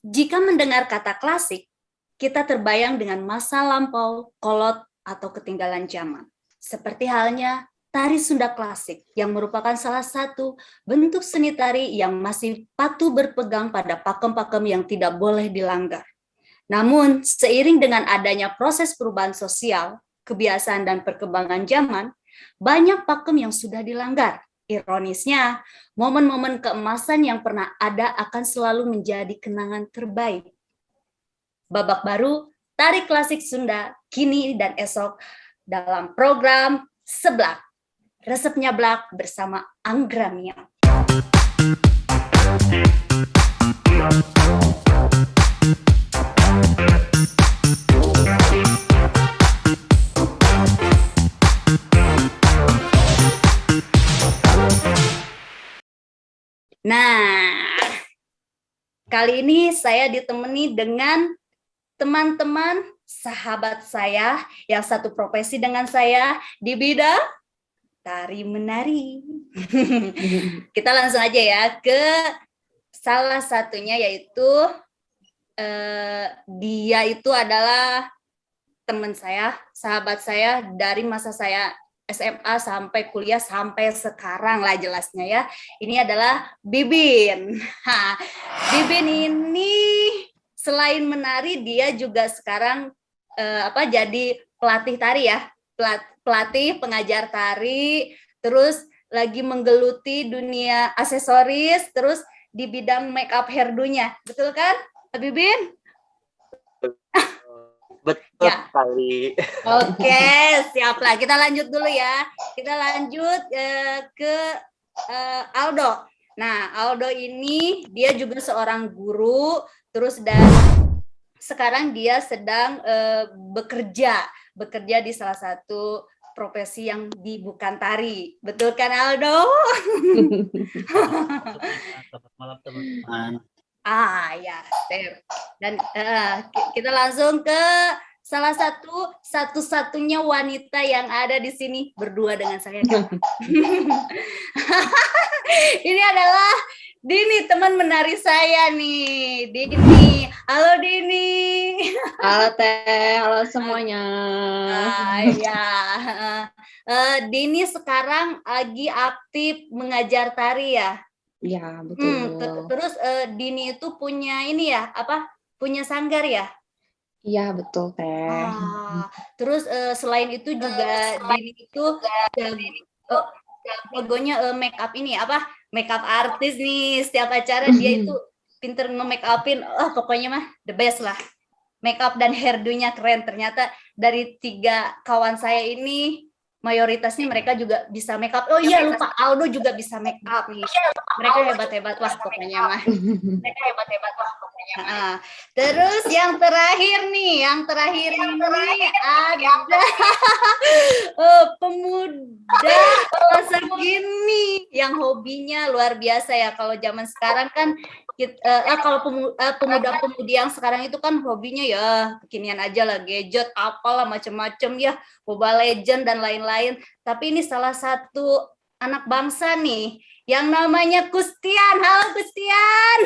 Jika mendengar kata klasik, kita terbayang dengan masa lampau, kolot, atau ketinggalan zaman. Seperti halnya tari Sunda klasik yang merupakan salah satu bentuk seni tari yang masih patuh berpegang pada pakem-pakem yang tidak boleh dilanggar. Namun, seiring dengan adanya proses perubahan sosial, kebiasaan dan perkembangan zaman, banyak pakem yang sudah dilanggar. Ironisnya, momen-momen keemasan yang pernah ada akan selalu menjadi kenangan terbaik. Babak baru, tari klasik Sunda, kini dan esok dalam program Seblak. Resepnya Blak bersama Anggra Mia. Nah, kali ini saya ditemani dengan teman-teman sahabat saya yang satu profesi dengan saya di bidang tari menari. Kita langsung aja ya ke salah satunya, yaitu dia itu adalah teman saya, sahabat saya dari masa saya SMA sampai kuliah sampai sekarang lah jelasnya ya. Ini adalah Bibin. Bibin ini selain menari, dia juga sekarang jadi pelatih tari ya, pelatih pengajar tari, terus lagi menggeluti dunia aksesoris, terus di bidang make up hairdo-nya, betul kan, Bibin? Betul sekali. Oke, siap lah. Kita lanjut dulu ya. Kita lanjut ke Aldo. Nah, Aldo ini dia juga seorang guru, terus dan sekarang dia sedang bekerja di salah satu profesi yang bukan tari. Betul kan, Aldo? Selamat malam teman-teman. Ya, dan kita langsung ke salah satu-satunya wanita yang ada di sini berdua dengan saya. Ini adalah Dini, teman menari saya nih. Dini, halo Dini. Halo Teh, halo semuanya. Dini sekarang lagi aktif mengajar tari ya? Iya, betul. Terus Dini itu punya ini ya, punya sanggar ya? Iya, betul Teh. Terus selain itu juga Dini itu jagonya make up ini make up artis nih. Setiap acara dia itu pinter nge-make upin. Pokoknya mah the best lah. Make up dan hairdo-nya keren. Ternyata dari 3 kawan saya ini mayoritasnya mereka juga bisa make up. Oh iya, lupa, Aldo juga bisa make up nih. Mereka hebat-hebat lah pokoknya mah. Terus yang terakhir ini ada pemuda masa gini yang hobinya luar biasa ya. Kalau zaman sekarang kan kalau pemuda-pemudi yang sekarang itu kan hobinya ya kekinian aja lah, gadget apalah macam-macam ya, Mobile Legend dan lain-lain. Tapi ini salah satu anak bangsa nih yang namanya Kustian. Halo Kustian.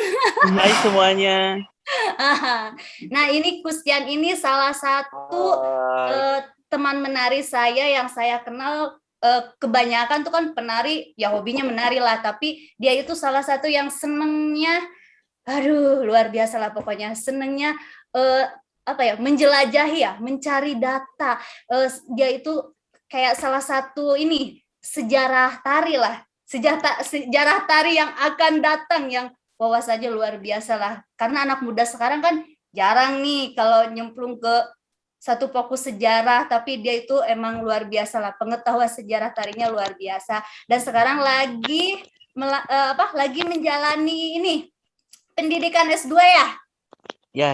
Hai semuanya. Nah, ini Kustian ini salah satu teman menari saya yang saya kenal. Kebanyakan tuh kan penari ya hobinya menari lah, tapi dia itu salah satu yang senengnya luar biasa lah pokoknya, senengnya menjelajahi ya, mencari data. Dia itu kayak salah satu ini sejarah tari lah, sejarah tari yang akan datang, yang bawa saja luar biasa lah. Karena anak muda sekarang kan jarang nih kalau nyemplung ke satu fokus sejarah, tapi dia itu emang luar biasa lah, pengetahuan sejarah tarinya luar biasa. Dan sekarang lagi menjalani ini pendidikan S2 ya?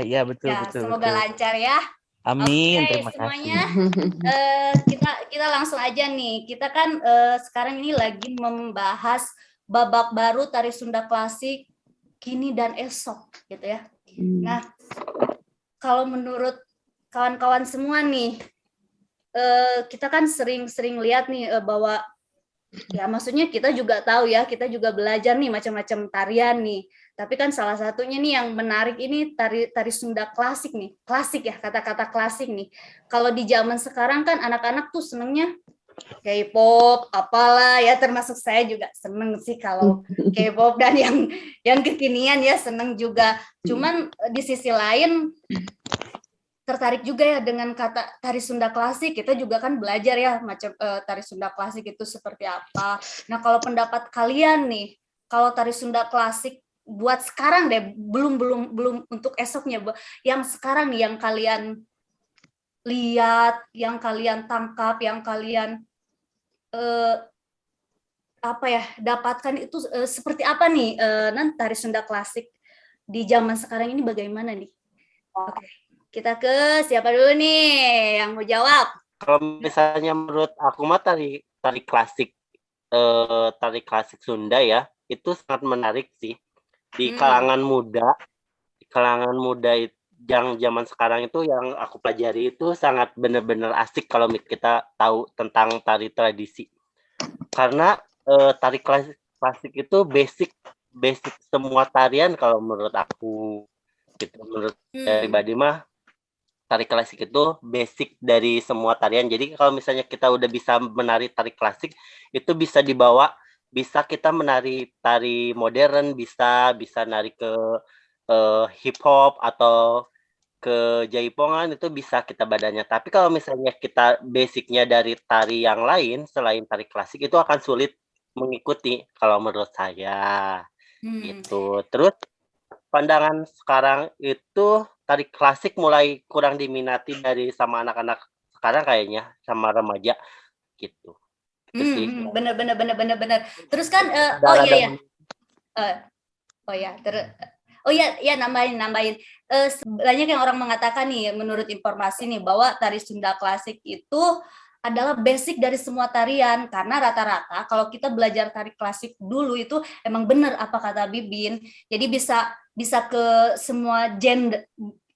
Ya betul. Semoga lancar ya. Amin. Oke, Terima semuanya. kasih. Kita langsung aja nih. Kita kan sekarang ini lagi membahas babak baru tari Sunda klasik kini dan esok gitu ya. Nah, kalau menurut kawan-kawan semua nih, kita kan sering lihat nih bahwa ya maksudnya kita juga tahu ya, kita juga belajar nih macam-macam tarian nih. Tapi kan salah satunya nih yang menarik ini tari Sunda klasik nih. Klasik ya, kata-kata klasik nih. Kalau di zaman sekarang kan anak-anak tuh senengnya K-pop, apalah ya, termasuk saya juga seneng sih kalau K-pop dan yang kekinian ya seneng juga. Cuman di sisi lain tertarik juga ya dengan kata tari Sunda klasik. Kita juga kan belajar ya macam tari Sunda klasik itu seperti apa. Nah, kalau pendapat kalian nih, kalau tari Sunda klasik buat sekarang deh, belum untuk esoknya, yang sekarang nih yang kalian lihat, yang kalian tangkap, yang kalian dapatkan itu seperti apa nih tari Sunda klasik di zaman sekarang ini bagaimana nih? Oke, kita ke siapa dulu nih yang mau jawab? Kalau misalnya menurut aku mah tari klasik Sunda ya, itu sangat menarik sih di kalangan muda. Di kalangan muda yang zaman sekarang itu yang aku pelajari itu sangat benar-benar asik kalau kita tahu tentang tari tradisi. Karena tari klasik itu basic semua tarian kalau menurut aku gitu. Menurut pribadi mah tari klasik itu basic dari semua tarian. Jadi kalau misalnya kita udah bisa menari tari klasik, itu bisa dibawa, bisa kita menari tari modern, bisa nari ke hip hop atau ke jaipongan, itu bisa kita badannya. Tapi kalau misalnya kita basicnya dari tari yang lain selain tari klasik, itu akan sulit mengikuti kalau menurut saya. Gitu. Terus pandangan sekarang itu tari klasik mulai kurang diminati dari sama anak-anak sekarang kayaknya, sama remaja gitu. Itu sih. Bener. Terus kan nambahin. Banyak yang orang mengatakan nih, menurut informasi nih, bahwa tari Sunda klasik itu adalah basic dari semua tarian, karena rata-rata kalau kita belajar tari klasik dulu itu emang benar apa kata Bibin, jadi bisa ke semua genre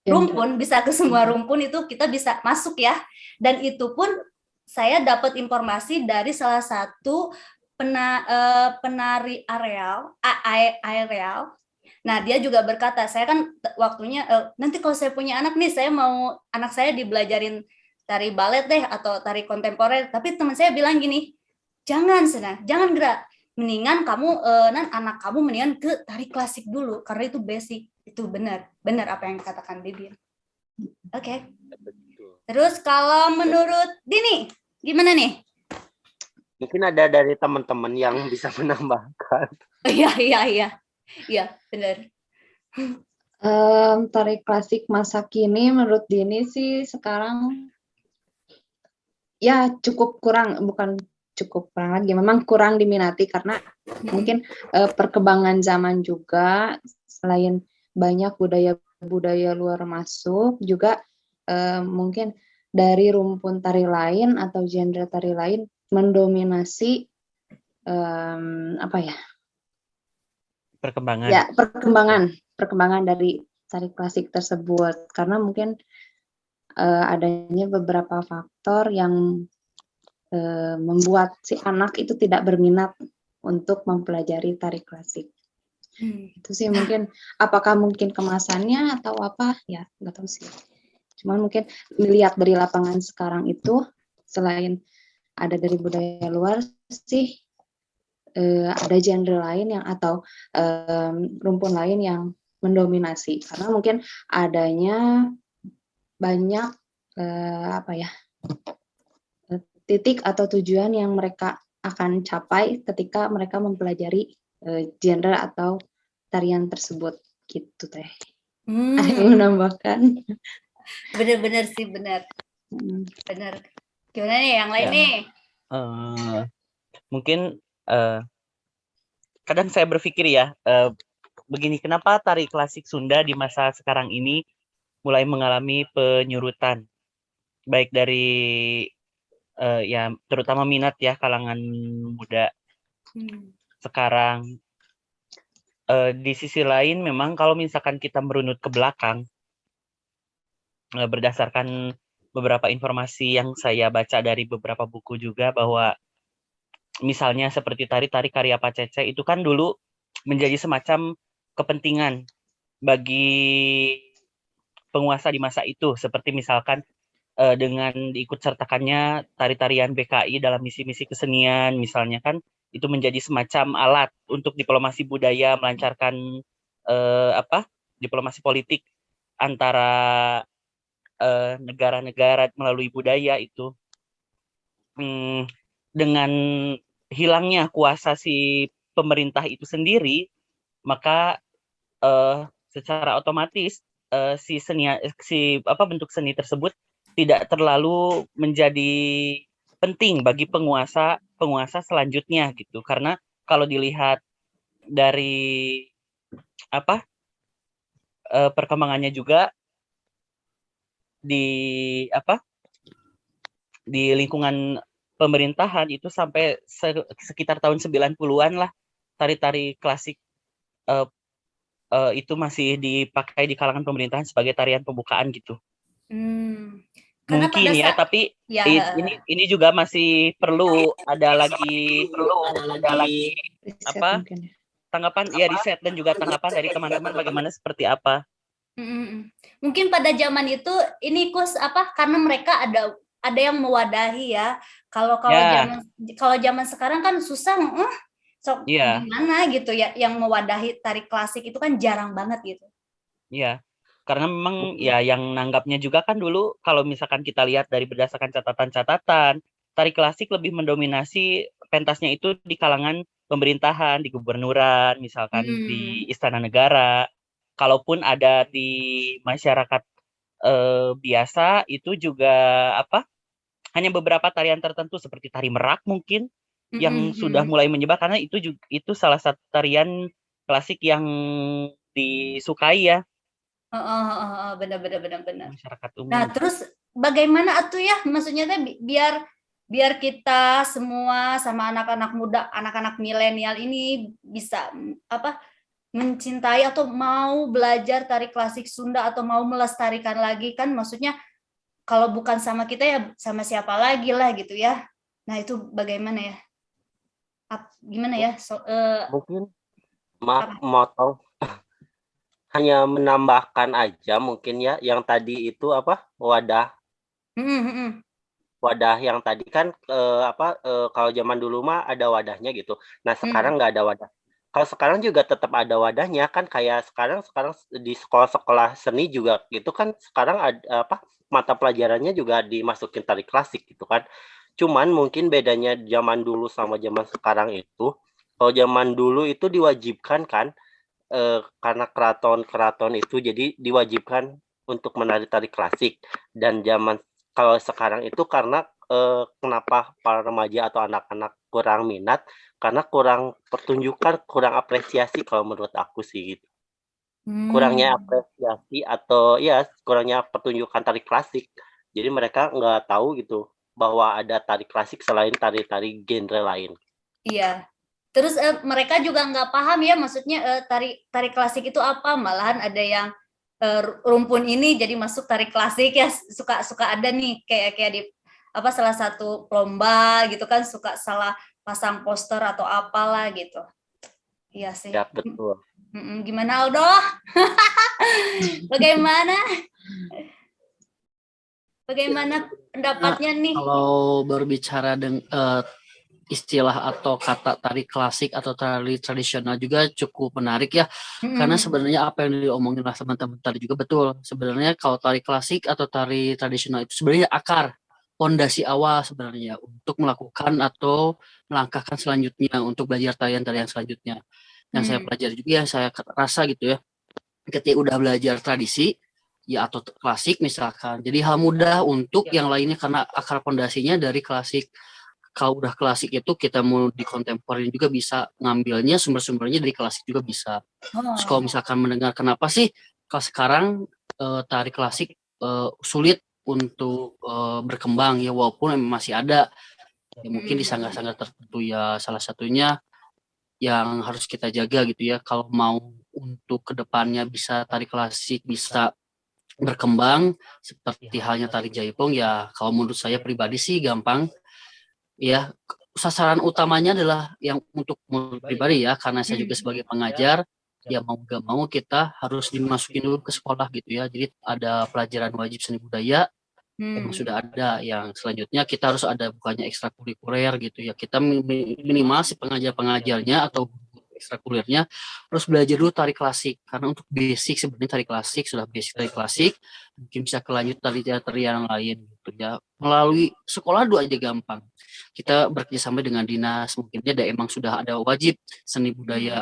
rumpun, bisa ke semua rumpun itu kita bisa masuk ya. Dan itu pun saya dapat informasi dari salah satu penari areal. Nah, dia juga berkata, saya kan waktunya nanti kalau saya punya anak nih, saya mau anak saya dibelajarin tari balet deh atau tari kontemporer. Tapi teman saya bilang gini, jangan gerak, mendingan kamu anak kamu mendingan ke tari klasik dulu karena itu basic. Itu benar apa yang dikatakan Bibin. Oke. Terus kalau menurut Dini gimana nih? Mungkin ada dari teman-teman yang bisa menambahkan. Iya, benar. Tari klasik masa kini menurut Dini sih sekarang ya bukan cukup kurang lagi, memang kurang diminati karena mungkin perkembangan zaman juga, selain banyak budaya luar masuk juga mungkin dari rumpun tari lain atau genre tari lain mendominasi perkembangan dari tari klasik tersebut, karena mungkin adanya beberapa faktor yang membuat si anak itu tidak berminat untuk mempelajari tari klasik. Itu sih mungkin, apakah mungkin kemasannya atau apa ya, nggak tahu sih. Cuman mungkin melihat dari lapangan sekarang itu, selain ada dari budaya luar sih, ada genre lain yang atau rumpun lain yang mendominasi, karena mungkin adanya banyak titik atau tujuan yang mereka akan capai ketika mereka mempelajari genre atau tarian tersebut gitu teh. Ada yang menambahkan? Benar sih, benar. Gimana nih yang lain nih? Mungkin kadang saya berpikir ya, begini, kenapa tari klasik Sunda di masa sekarang ini mulai mengalami penyurutan, baik dari ya terutama minat ya kalangan muda sekarang. Di sisi lain memang kalau misalkan kita merunut ke belakang, berdasarkan beberapa informasi yang saya baca dari beberapa buku juga, bahwa misalnya seperti tari karya Pak Cece itu kan dulu menjadi semacam kepentingan bagi penguasa di masa itu, seperti misalkan dengan diikutsertakannya tari-tarian BKI dalam misi-misi kesenian misalnya kan, itu menjadi semacam alat untuk diplomasi budaya, melancarkan diplomasi politik antara negara-negara melalui budaya itu. Dengan hilangnya kuasa si pemerintah itu sendiri, maka secara otomatis bentuk seni tersebut tidak terlalu menjadi penting bagi penguasa selanjutnya gitu. Karena kalau dilihat dari perkembangannya juga di lingkungan pemerintahan itu sampai sekitar tahun 90-an lah, tari-tari klasik itu masih dipakai di kalangan pemerintahan sebagai tarian pembukaan gitu. Mungkin ya, tapi ya, ini juga masih perlu ada lagi tanggapan ya, riset dan juga tanggapan dari teman-teman bagaimana seperti apa. Mungkin pada zaman itu ini karena mereka ada yang mewadahi ya. Kalau zaman sekarang kan susah, gimana gitu ya, yang mewadahi tari klasik itu kan jarang banget gitu. Iya. Karena memang ya yang nanggapnya juga kan dulu kalau misalkan kita lihat dari berdasarkan catatan-catatan, tari klasik lebih mendominasi pentasnya itu di kalangan pemerintahan, di gubernuran, misalkan di istana negara. Kalaupun ada di masyarakat biasa itu juga hanya beberapa tarian tertentu seperti tari merak mungkin yang sudah mulai menyebar, karena itu salah satu tarian klasik yang disukai ya. Benar. Masyarakat umum. Nah, terus bagaimana ya, maksudnya biar kita semua sama anak-anak muda, anak-anak milenial ini bisa mencintai atau mau belajar tari klasik Sunda atau mau melestarikan lagi, kan maksudnya kalau bukan sama kita ya sama siapa lagi lah gitu ya. Nah, itu bagaimana ya? Gimana ya? Mungkin motong hanya menambahkan aja mungkin ya, yang tadi itu wadah yang tadi kan kalau zaman dulu mah ada wadahnya gitu. Nah, sekarang nggak ada wadah. Kalau sekarang juga tetap ada wadahnya kan, kayak sekarang di sekolah-sekolah seni juga gitu kan, sekarang ada mata pelajarannya juga dimasukin tari klasik gitu kan. Cuman mungkin bedanya zaman dulu sama zaman sekarang itu, kalau zaman dulu itu diwajibkan kan, karena keraton itu jadi diwajibkan untuk menari tari klasik. Dan kalau sekarang itu karena kenapa para remaja atau anak-anak kurang minat, karena kurang pertunjukan, kurang apresiasi kalau menurut aku sih gitu. Kurangnya apresiasi atau ya kurangnya pertunjukan tari klasik. Jadi mereka nggak tahu gitu bahwa ada tari klasik selain tari-tari genre lain. Iya. Terus mereka juga nggak paham ya, maksudnya tari klasik itu apa. Malahan ada yang rumpun ini jadi masuk tari klasik ya, suka ada nih kayak di salah satu lomba gitu kan, suka salah pasang poster atau apalah gitu. Iya sih. Ya, betul. Gimana Aldo? Bagaimana pendapatnya nih? Kalau berbicara dengan istilah atau kata tari klasik atau tari tradisional juga cukup menarik ya, karena sebenarnya apa yang diomongin lah teman-teman tadi juga betul. Sebenarnya kalau tari klasik atau tari tradisional itu sebenarnya akar, fondasi awal sebenarnya untuk melakukan atau melangkahkan selanjutnya untuk belajar tarian-tarian selanjutnya. Yang saya pelajari juga, yang saya rasa gitu ya, ketika udah belajar tradisi ya atau klasik misalkan, jadi hal mudah untuk yang lainnya karena akar fondasinya dari klasik. Kalau udah klasik itu kita mau di kontemporer juga bisa ngambilnya sumber-sumbernya dari klasik juga bisa. Terus kalau misalkan mendengar kenapa sih kalau sekarang tari klasik sulit untuk berkembang ya, walaupun masih ada ya mungkin di sanggar-sanggar tertentu ya, salah satunya yang harus kita jaga gitu ya, kalau mau untuk kedepannya bisa tari klasik bisa berkembang seperti halnya tari jaipong ya, kalau menurut saya pribadi sih gampang ya. Sasaran utamanya adalah yang untuk pribadi ya, karena saya juga sebagai pengajar ya mau nggak mau kita harus dimasukin dulu ke sekolah gitu ya. Jadi ada pelajaran wajib seni budaya emang sudah ada. Yang selanjutnya kita harus ada bukannya ekstrakurikuler gitu ya. Kita minimal si pengajar-pengajarnya atau ekstrakurikulernya harus belajar dulu tari klasik, karena untuk basic sebenarnya tari klasik sudah basic tari klasik, mungkin bisa kelanjut tari yang lain gitu ya. Melalui sekolah dulu aja gampang. Kita bekerjasama dengan dinas, mungkin ada emang sudah ada wajib seni budaya.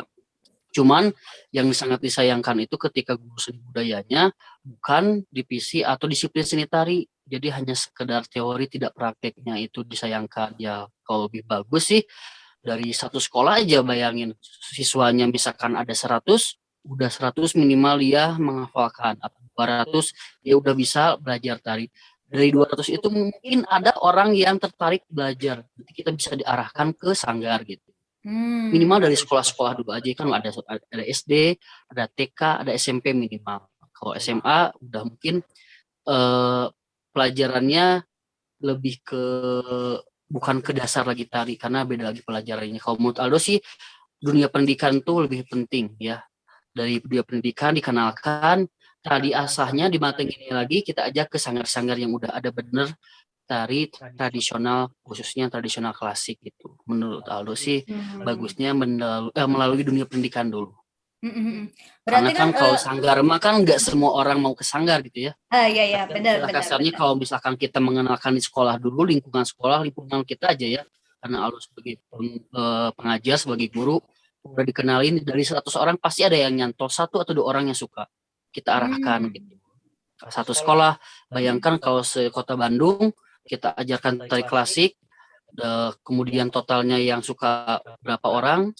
Cuman yang sangat disayangkan itu ketika guru seni budayanya bukan divisi atau disiplin seni tari, jadi hanya sekedar teori tidak prakteknya, itu disayangkan ya. Kalau lebih bagus sih dari satu sekolah aja, bayangin siswanya misalkan ada 100, udah 100 minimal dia menghafalkan, atau 200 dia udah bisa belajar tari. Dari 200 itu mungkin ada orang yang tertarik belajar, nanti kita bisa diarahkan ke sanggar gitu. Minimal dari sekolah-sekolah dulu aja, kan ada SD, ada TK, ada SMP minimal. Kalau SMA udah mungkin pelajarannya lebih ke bukan ke dasar lagi tari, karena beda lagi pelajarannya. Kalau menurut Aldo sih dunia pendidikan tuh lebih penting ya. Dari dunia pendidikan dikenalkan, tadi asahnya dimatengin lagi, kita ajak ke sanggar-sanggar yang udah ada bener tari tradisional, khususnya tradisional klasik gitu. Menurut Aldo sih bagusnya melalui dunia pendidikan dulu. Karena Berarti kan kalau sanggar mah kan nggak semua orang mau ke sanggar gitu ya. iya benar. Kasarnya kalau misalkan kita mengenalkan di sekolah dulu, lingkungan sekolah, lingkungan kita aja ya. Karena Aldo sebagai pengajar, sebagai guru, udah dikenalin dari 100 orang pasti ada yang nyantol 1 atau 2 orang yang suka. Kita arahkan gitu. Satu sekolah, bayangkan kalau sekota Bandung kita ajarkan tari klasik, kemudian totalnya yang suka berapa orang,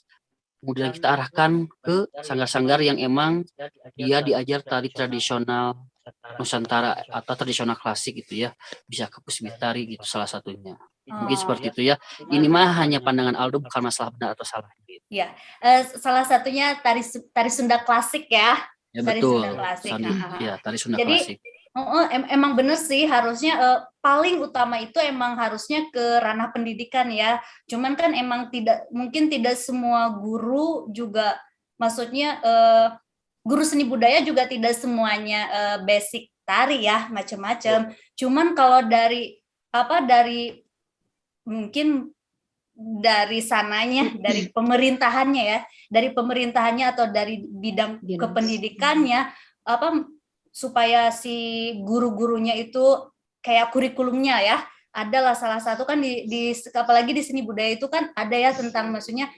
kemudian kita arahkan ke sanggar-sanggar yang emang dia diajar tari tradisional Nusantara atau tradisional klasik gitu ya, bisa ke Puspitari gitu salah satunya. Mungkin seperti itu ya. Ini mah hanya pandangan Aldo, bukan masalah benar atau salah. Gitu. Ya, salah satunya tari Sunda klasik ya. Ya tari betul. Sunda klasik. Ya, tari Sunda Jadi, klasik. Emang bener sih, harusnya paling utama itu emang harusnya ke ranah pendidikan ya. Cuman kan emang mungkin tidak semua guru juga, maksudnya guru seni budaya juga tidak semuanya basic tari ya, macam-macam. Cuman kalau dari mungkin dari sananya, dari pemerintahannya atau dari bidang kependidikannya, supaya si guru-gurunya itu kayak kurikulumnya ya, adalah salah satu kan apalagi di seni budaya itu kan ada ya tentang maksudnya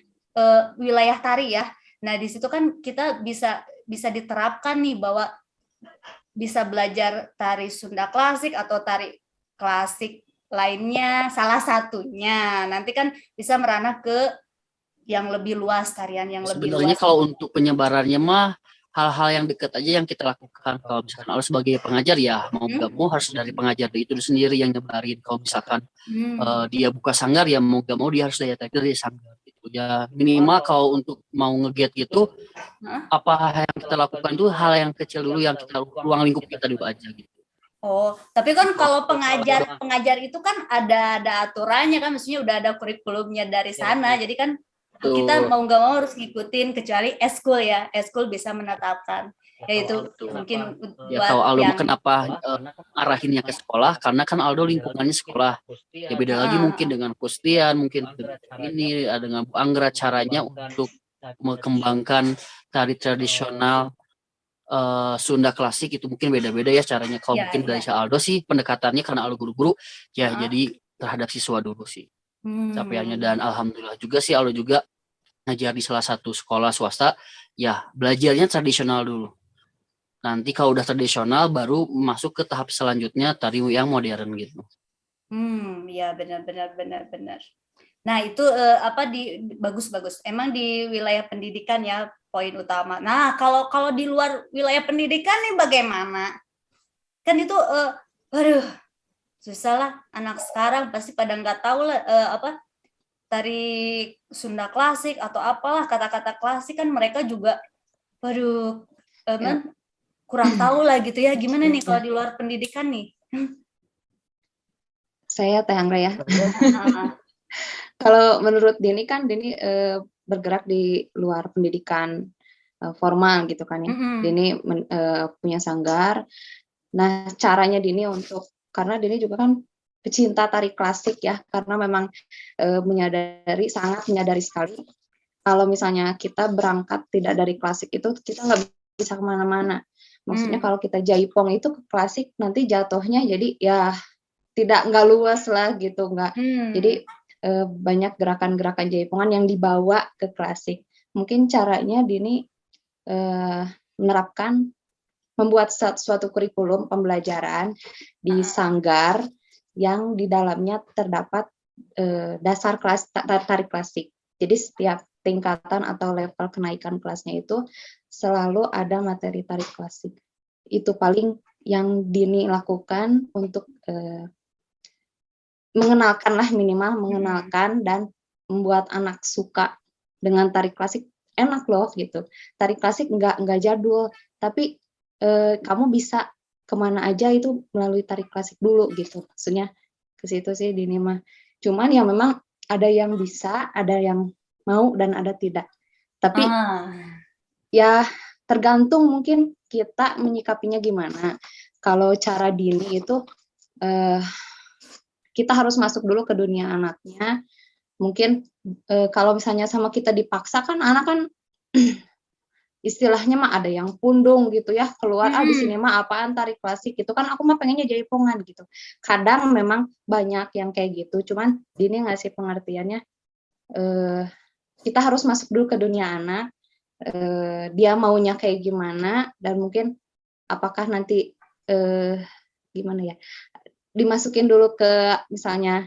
wilayah tari ya. Nah di situ kan kita bisa diterapkan nih bahwa bisa belajar tari Sunda klasik atau tari klasik lainnya, salah satunya nanti kan bisa merana ke yang lebih luas, tarian yang lebih luas. Sebenarnya kalau untuk penyebarannya mah hal-hal yang dekat aja yang kita lakukan. Kalau misalkan harus sebagai pengajar ya mau nggak mau harus dari pengajar itu sendiri yang nyebarin. Kalau misalkan dia buka sanggar ya mau nggak mau dia harus daya tarik dari sanggar gitu ya. Minimal kalau untuk mau nge-get gitu apa yang kita lakukan itu hal yang kecil dulu, yang kita ruang lingkup kita dulu aja gitu. Oh, tapi kan kalau pengajar itu kan ada aturannya kan, maksudnya udah ada kurikulumnya dari sana, jadi kan kita mau nggak mau harus ngikutin, kecuali eskul ya, eskul bisa menetapkan, yaitu mungkin ya. Kalau Aldo kenapa arahinnya ke sekolah, karena kan Aldo lingkungannya sekolah ya, beda lagi mungkin dengan Pustian, mungkin ini dengan Bu Anggra, caranya untuk mengembangkan tari tradisional Sunda klasik itu mungkin beda-beda ya caranya. Kalau mungkin dari Aldo sih pendekatannya karena Aldo guru-guru ya, jadi terhadap siswa dulu sih capaiannya. Dan alhamdulillah juga sih Aldo juga ngajar di salah satu sekolah swasta ya, belajarnya tradisional dulu. Nanti kalau udah tradisional baru masuk ke tahap selanjutnya tari yang modern gitu. Ya benar. Nah itu bagus. Emang di wilayah pendidikan ya poin utama. Nah kalau di luar wilayah pendidikan nih bagaimana? Kan itu susah lah, anak sekarang pasti pada nggak tahu lah tari Sunda klasik atau apalah kata-kata klasik, kan mereka juga kurang tahu lah gitu ya. Gimana nih kalau di luar pendidikan nih? Saya Teh Anggra ya. Kalau menurut Deni kan Deni bergerak di luar pendidikan. formal gitu kan ya. Mm-mm. Dini punya sanggar. Nah, caranya Dini karena Dini juga kan pecinta tari klasik ya, karena memang sangat menyadari sekali kalau misalnya kita berangkat tidak dari klasik itu kita nggak bisa kemana-mana. Maksudnya kalau kita jaipong itu ke klasik nanti jatuhnya jadi ya nggak luas lah gitu, nggak. Jadi banyak gerakan-gerakan jaipongan yang dibawa ke klasik. Mungkin caranya Dini membuat suatu kurikulum pembelajaran di sanggar yang di dalamnya terdapat dasar kelas tari klasik. Jadi setiap tingkatan atau level kenaikan kelasnya itu selalu ada materi tari klasik. Itu paling yang Dini lakukan untuk mengenalkan dan membuat anak suka dengan tari klasik. Enak loh gitu. Tari klasik nggak jadul, tapi kamu bisa kemana aja itu melalui tari klasik dulu gitu. Maksudnya ke situ sih Dini mah. Cuman ya memang ada yang bisa, ada yang mau dan ada tidak. Tapi ya tergantung mungkin kita menyikapinya gimana. Kalau cara Dini itu kita harus masuk dulu ke dunia anaknya. Mungkin kalau misalnya sama kita dipaksa kan anak kan istilahnya mah ada yang pundung gitu ya, keluar di sini mah apaan tari klasik gitu kan, aku mah pengennya jaipongan gitu. Kadang memang banyak yang kayak gitu, cuman Dini ngasih pengertiannya kita harus masuk dulu ke dunia anak, dia maunya kayak gimana, dan mungkin apakah nanti gimana ya, dimasukin dulu ke misalnya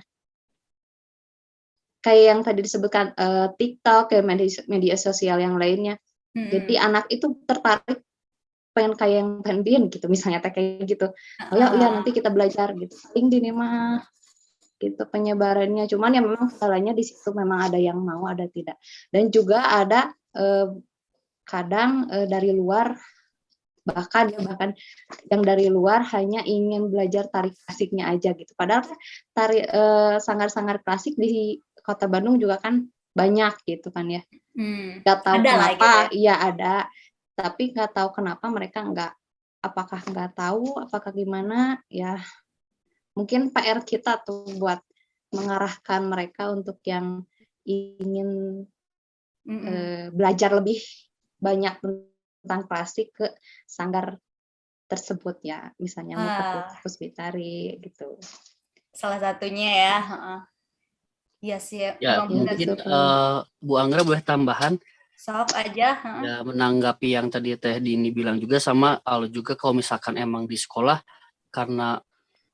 kayak yang tadi disebutkan TikTok, kayak media sosial yang lainnya. Jadi anak itu tertarik pengen kayak yang Pandin gitu, misalnya kayak gitu. Oh ya, nanti kita belajar gitu. Paling Dini mah gitu penyebarannya. Cuman ya memang salahnya di situ memang ada yang mau, ada tidak. Dan juga ada kadang dari luar bahkan yang dari luar hanya ingin belajar tari klasiknya aja gitu. Padahal tari sanggar-sanggar klasik di Kota Bandung juga kan banyak gitu kan ya. Nggak tahu Ada kenapa, gitu ya? iya ada, tapi nggak tahu kenapa mereka apakah nggak tahu, apakah gimana, ya mungkin PR kita tuh buat mengarahkan mereka untuk yang ingin belajar lebih banyak tentang klasik ke sanggar tersebut ya, misalnya mau ke Puspitari gitu. Salah satunya ya. Iya sih, Ya, mungkin Bu Anggra boleh tambahan. Sok aja. Ya, menanggapi yang tadi Teh Dini bilang juga sama Aldo juga, kalau misalkan emang di sekolah karena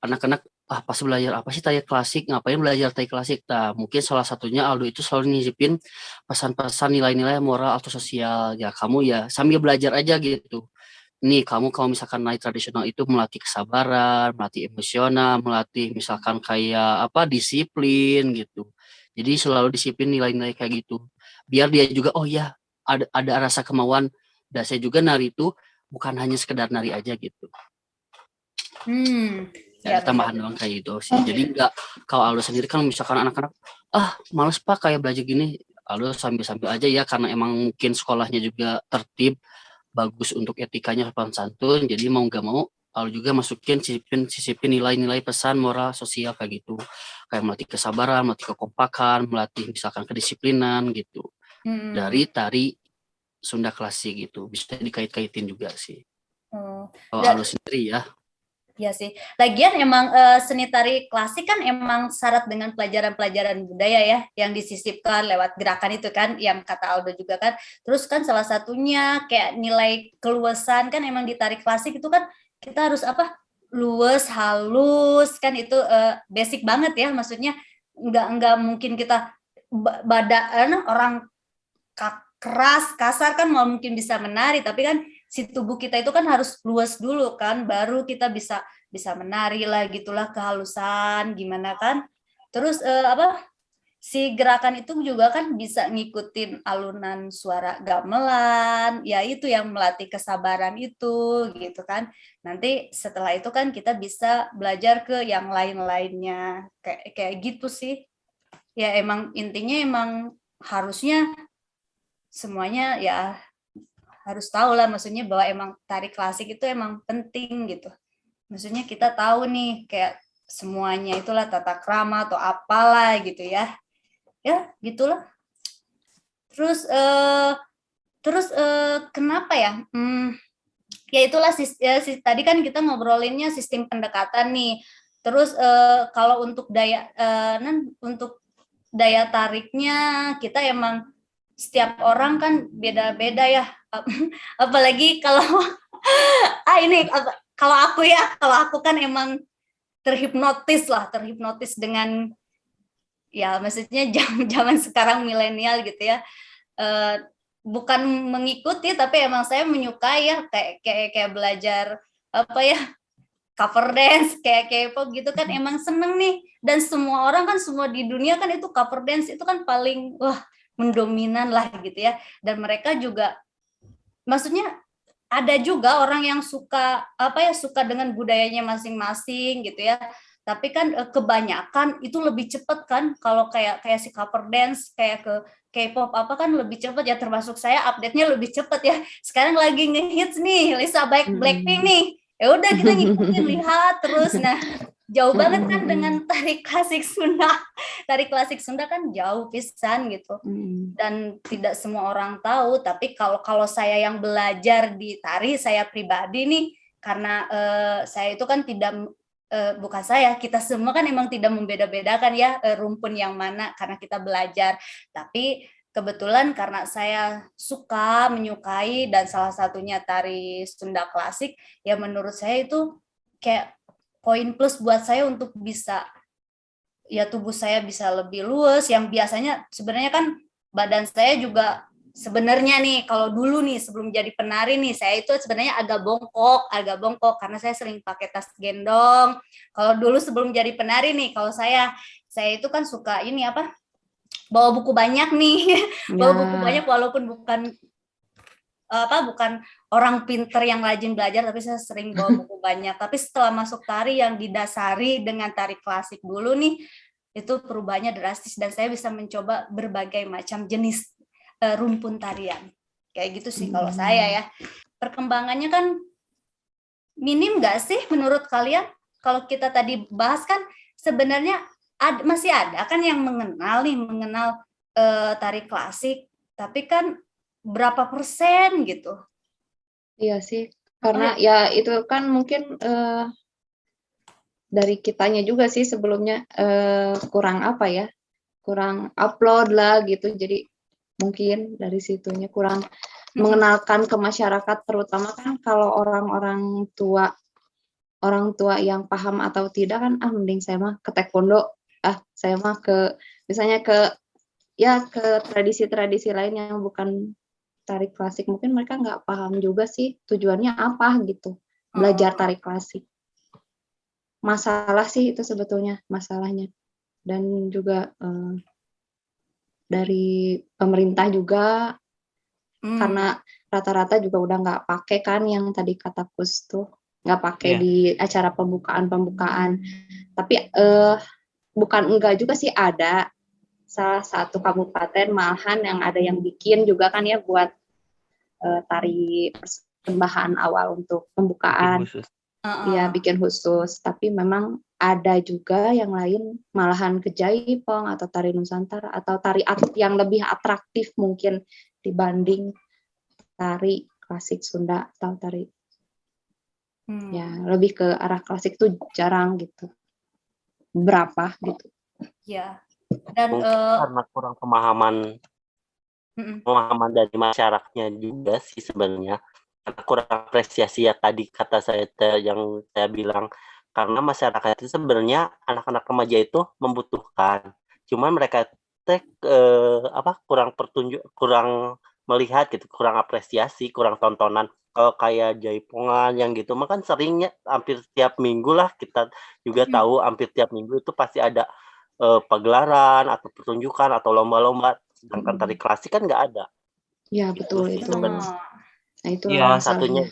anak-anak pas belajar apa sih tari klasik, ngapain belajar tari klasik. Nah, mungkin salah satunya Aldo itu selalu nyisipin pesan-pesan nilai-nilai moral atau sosial. Ya, kamu ya sambil belajar aja gitu. Nih, kamu kalau misalkan naik tradisional itu melatih kesabaran, melatih emosional, melatih misalkan kayak disiplin gitu. Jadi selalu disiplin nilai-nilai kayak gitu. Biar dia juga oh ya ada rasa kemauan. Dan saya juga nari itu bukan hanya sekedar nari aja gitu. Ya, tambahan doang kayak gitu sih. Jadi enggak, kalau Aldo sendiri kan misalkan anak-anak males Pak kayak belajar gini, Aldo sambil-sambil aja ya, karena emang mungkin sekolahnya juga tertib, bagus untuk etikanya sopan santun, jadi mau nggak mau Aldo juga masukin sisipin nilai-nilai pesan moral sosial kayak gitu, kayak melatih kesabaran, melatih kekompakan, melatih misalkan kedisiplinan gitu, dari tari Sunda klasik gitu, bisa dikait-kaitin juga sih. Kalau Aldo sendiri ya. Iya sih. Lagian emang seni tari klasik kan emang syarat dengan pelajaran-pelajaran budaya ya, yang disisipkan lewat gerakan itu kan, yang kata Aldo juga kan. Terus kan salah satunya kayak nilai keluasan kan emang di tari klasik itu kan kita harus luwes, halus kan, itu basic banget ya, maksudnya nggak mungkin kita orang keras, kasar kan mau mungkin bisa menari, tapi kan si tubuh kita itu kan harus luas dulu kan, baru kita bisa menari lah gitulah, kehalusan gimana kan. Terus si gerakan itu juga kan bisa ngikutin alunan suara gamelan, ya itu yang melatih kesabaran itu gitu kan. Nanti setelah itu kan kita bisa belajar ke yang lain-lainnya, kayak gitu sih. Ya emang intinya emang harusnya semuanya ya harus tahu lah, maksudnya bahwa emang tari klasik itu emang penting gitu. Maksudnya kita tahu nih kayak semuanya itulah tata krama atau apalah gitu ya. Ya, gitulah. Terus kenapa ya? Ya itulah tadi kan kita ngobrolinnya sistem pendekatan nih. Terus kalau untuk daya tariknya kita emang setiap orang kan beda-beda ya. Apalagi kalau kalau aku kan emang terhipnotis dengan ya maksudnya zaman sekarang milenial gitu ya. Bukan mengikuti tapi emang saya menyukai ya kayak belajar apa ya, cover dance kayak K-pop gitu kan, emang seneng nih, dan semua orang kan, semua di dunia kan itu cover dance itu kan paling mendominan lah gitu ya. Dan mereka juga maksudnya ada juga orang yang suka dengan budayanya masing-masing gitu ya. Tapi kan kebanyakan itu lebih cepat kan, kalau kayak si cover dance kayak ke K-pop apa kan lebih cepat ya, termasuk saya update-nya lebih cepat ya. Sekarang lagi ngehits nih Lisa Blackpink nih. Ya udah kita ngikutin, lihat terus. Nah, jauh banget kan dengan tari klasik Sunda. Tari klasik Sunda kan jauh pisan gitu. Dan tidak semua orang tahu, tapi kalau saya yang belajar di tari, saya pribadi nih, karena saya itu kan bukan saya, kita semua kan emang tidak membeda-bedakan ya rumpun yang mana karena kita belajar. Tapi kebetulan karena saya menyukai dan salah satunya tari Sunda klasik, ya menurut saya itu kayak poin plus buat saya untuk bisa, ya tubuh saya bisa lebih luas, yang biasanya sebenarnya kan badan saya juga sebenarnya nih, kalau dulu nih sebelum jadi penari nih, saya itu sebenarnya agak bongkok karena saya sering pakai tas gendong. Kalau dulu sebelum jadi penari nih, kalau saya itu kan suka bawa buku banyak nih. Bawa buku banyak walaupun bukan orang pinter yang rajin belajar, tapi saya sering bawa buku banyak. Tapi setelah masuk tari yang didasari dengan tari klasik dulu nih, itu perubahannya drastis dan saya bisa mencoba berbagai macam jenis rumpun tarian. Kayak gitu sih kalau saya ya. Perkembangannya kan minim nggak sih menurut kalian? Kalau kita tadi bahas kan sebenarnya masih ada kan yang mengenal tari klasik, tapi kan berapa persen gitu? Iya sih, karena ya itu kan mungkin dari kitanya juga sih sebelumnya kurang upload lah gitu, jadi mungkin dari situnya kurang mengenalkan ke masyarakat, terutama kan kalau orang tua yang paham atau tidak kan, mending saya mah ke taekwondo, saya mah misalnya ke tradisi-tradisi lain yang bukan tari klasik. Mungkin mereka nggak paham juga sih tujuannya apa gitu belajar tari klasik. Masalah sih itu sebetulnya masalahnya. Dan juga dari pemerintah juga, karena rata-rata juga udah nggak pakai kan yang tadi kata Kus tuh, nggak pakai di acara pembukaan. Tapi bukan enggak juga sih, ada salah satu kabupaten malahan yang ada yang bikin juga kan ya buat tari persembahan awal untuk pembukaan. Iya, bikin khusus. Tapi memang ada juga yang lain malahan ke Jaipong atau tari Nusantara atau tari yang lebih atraktif mungkin dibanding tari klasik Sunda atau tari ya lebih ke arah klasik tuh jarang gitu. Berapa gitu. Ya. Dan karena kurang pemahaman dari masyarakatnya juga sih sebenarnya. Karena kurang apresiasi ya tadi kata saya yang saya bilang, karena masyarakat itu sebenarnya anak-anak remaja itu membutuhkan, cuman mereka kurang melihat gitu, kurang apresiasi, kurang tontonan. Kalau kayak Jaipongan yang gitu mah kan seringnya hampir tiap minggu lah, kita juga tahu hampir tiap minggu itu pasti ada pagelaran atau pertunjukan atau lomba-lomba, sedangkan tari klasik kan nggak ada. Ya betul itu. Nah itu salah satunya.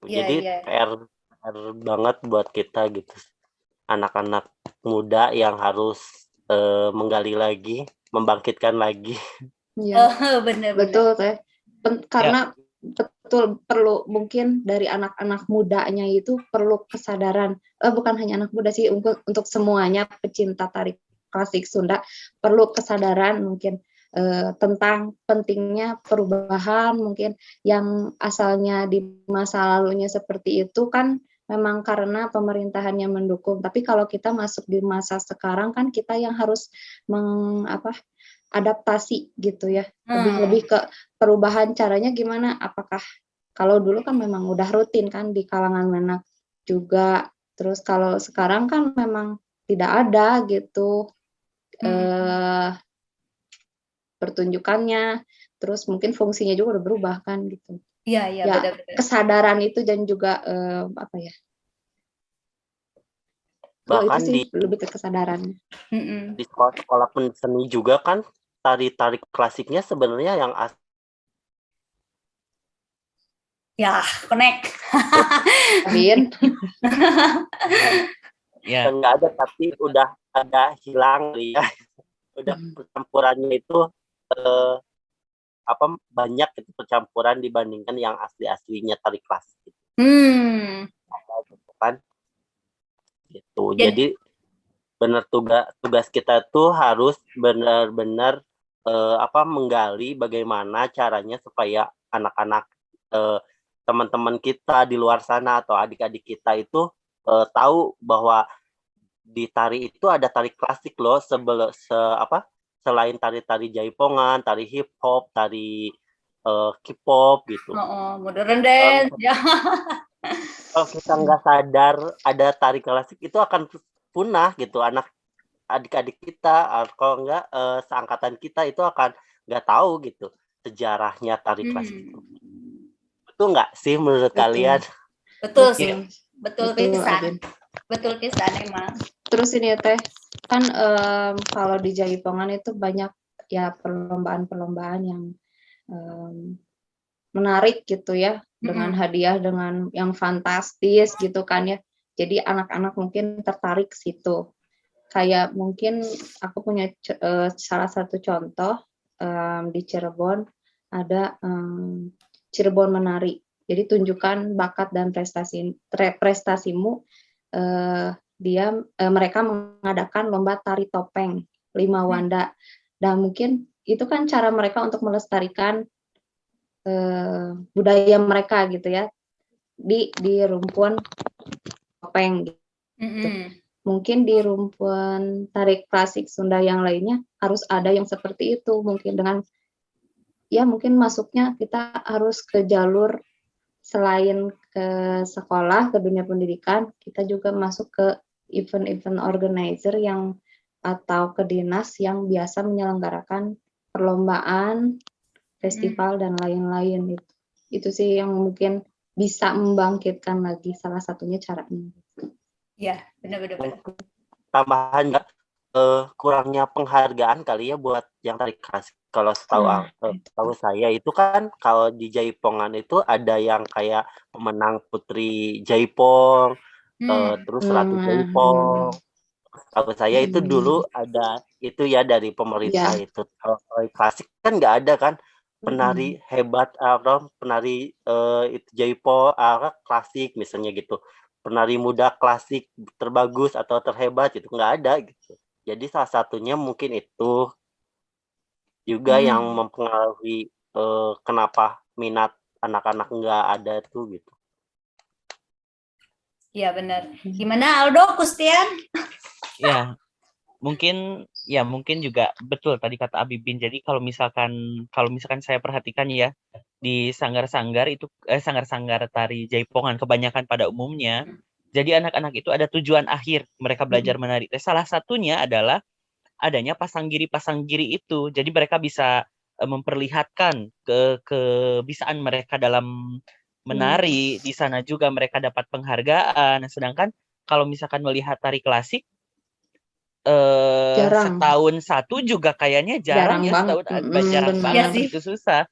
Jadi PR banget buat kita gitu, anak-anak muda yang harus menggali lagi, membangkitkan lagi. Iya, betul teh. karena betul perlu mungkin dari anak-anak mudanya itu perlu kesadaran, bukan hanya anak muda sih, untuk semuanya pecinta tari klasik Sunda perlu kesadaran mungkin tentang pentingnya perubahan, mungkin yang asalnya di masa lalunya seperti itu kan memang karena pemerintahannya mendukung, tapi kalau kita masuk di masa sekarang kan kita yang harus adaptasi gitu ya, lebih ke perubahan caranya gimana, apakah kalau dulu kan memang udah rutin kan di kalangan anak juga, terus kalau sekarang kan memang tidak ada gitu pertunjukannya, terus mungkin fungsinya juga udah berubah kan gitu. Iya, Ya benar-benar. kesadaran itu dan juga apa ya, kalau itu Bahkan sih lebih ke kesadaran. di sekolah-sekolah seni juga kan tari-tari klasiknya sebenarnya yang Ya, connect. Bin, Ya, nggak ada, tapi udah ada hilang ya. Udah percampurannya itu banyak itu percampuran dibandingkan yang asli-aslinya tari klasik gitu kan. Gitu. Jadi benar tugas kita tuh harus benar-benar menggali bagaimana caranya supaya anak-anak teman-teman kita di luar sana atau adik-adik kita itu tahu bahwa di tari itu ada tari klasik loh, selain tari-tari jaipongan, tari hip hop, tari K-pop gitu. Modern dance. Ya. Kalau kita nggak sadar ada tari klasik itu akan punah gitu, adik-adik kita, kalau nggak seangkatan kita itu akan nggak tahu gitu sejarahnya tari klasik itu. Betul nggak sih menurut kalian? Betul sih, betul pisan. Betul pisan emang. Terus ini ya Teh, kan kalau di Jaipongan itu banyak ya perlombaan-perlombaan yang menarik gitu ya, dengan hadiah dengan yang fantastis gitu kan ya. Jadi anak-anak mungkin tertarik ke situ. Kayak mungkin aku punya salah satu contoh di Cirebon ada Cirebon Menari. Jadi tunjukkan bakat dan prestasimu. Mereka mengadakan lomba tari topeng 5 wanda. Dan mungkin itu kan cara mereka untuk melestarikan budaya mereka gitu ya di rumpun topeng gitu. Mungkin di rumpun tari klasik Sunda yang lainnya harus ada yang seperti itu, mungkin dengan ya mungkin masuknya kita harus ke jalur selain ke sekolah, ke dunia pendidikan, kita juga masuk ke event-event organizer yang atau ke dinas yang biasa menyelenggarakan perlombaan, festival dan lain-lain itu. Itu sih yang mungkin bisa membangkitkan lagi, salah satunya caranya. Ya, benar-benar. Tambahan kurangnya penghargaan kali ya buat yang tari klasik. Kalau setahu saya itu kan kalau di Jaipongan itu ada yang kayak pemenang Putri Jaipong, terus Ratu Jaipong. Tahu saya itu dulu ada itu ya dari pemerintah itu. Kalau klasik kan nggak ada kan penari hebat penari itu Jaipong klasik misalnya gitu. Penari muda klasik terbagus atau terhebat itu nggak ada gitu. Jadi salah satunya mungkin itu juga yang mempengaruhi kenapa minat anak-anak nggak ada tuh gitu. Iya benar. Gimana Aldo, Kustian? Ya, mungkin juga betul tadi kata Abibin. Jadi kalau misalkan saya perhatikan ya di sanggar-sanggar itu sanggar-sanggar tari Jaipongan kebanyakan pada umumnya. Jadi anak-anak itu ada tujuan akhir mereka belajar menari. Salah satunya adalah adanya pasanggiri itu. Jadi mereka bisa memperlihatkan kebisaan mereka dalam menari. Di sana juga mereka dapat penghargaan. Sedangkan kalau misalkan melihat tari klasik setahun satu juga kayaknya jarang ya, setahun jarang banget itu susah.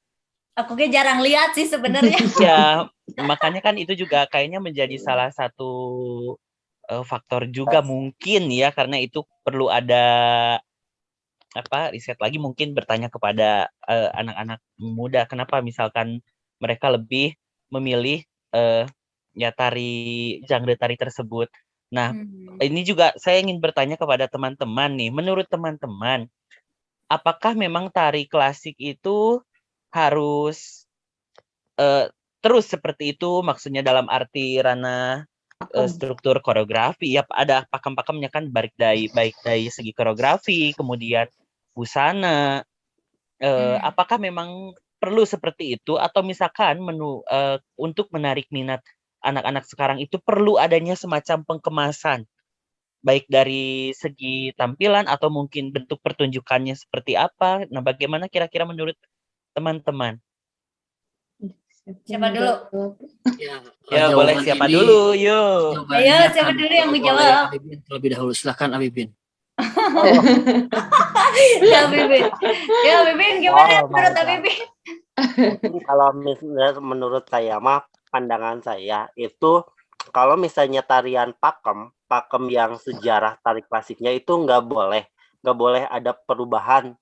Aku kayak jarang lihat sih sebenarnya. Ya, makanya kan itu juga kayaknya menjadi salah satu faktor juga mungkin ya, karena itu perlu ada riset lagi, mungkin bertanya kepada anak-anak muda kenapa misalkan mereka lebih memilih ya genre tari tersebut. Nah, ini juga saya ingin bertanya kepada teman-teman nih, menurut teman-teman, apakah memang tari klasik itu harus terus seperti itu, maksudnya dalam arti ranah struktur koreografi, ya ada pakem-pakemnya kan, baik dari segi koreografi, kemudian busana, apakah memang perlu seperti itu, atau misalkan untuk menarik minat anak-anak sekarang itu perlu adanya semacam pengkemasan, baik dari segi tampilan atau mungkin bentuk pertunjukannya seperti apa. Nah, bagaimana kira-kira menurut teman-teman? Siapa dulu? Ya, boleh jawaban siapa ini, dulu? Yuk. jawaban Ayo, ini siapa akan dulu yang dijawab oleh menjawab? Abibin terlebih dahulu. Silakan Abibin. Ya, Bibin. Ya, Bibin, gimana Oh my menurut God. Bibin? Mungkin kalau menurut saya mah, pandangan saya itu, kalau misalnya tarian pakem yang sejarah tari klasiknya itu nggak boleh ada perubahan,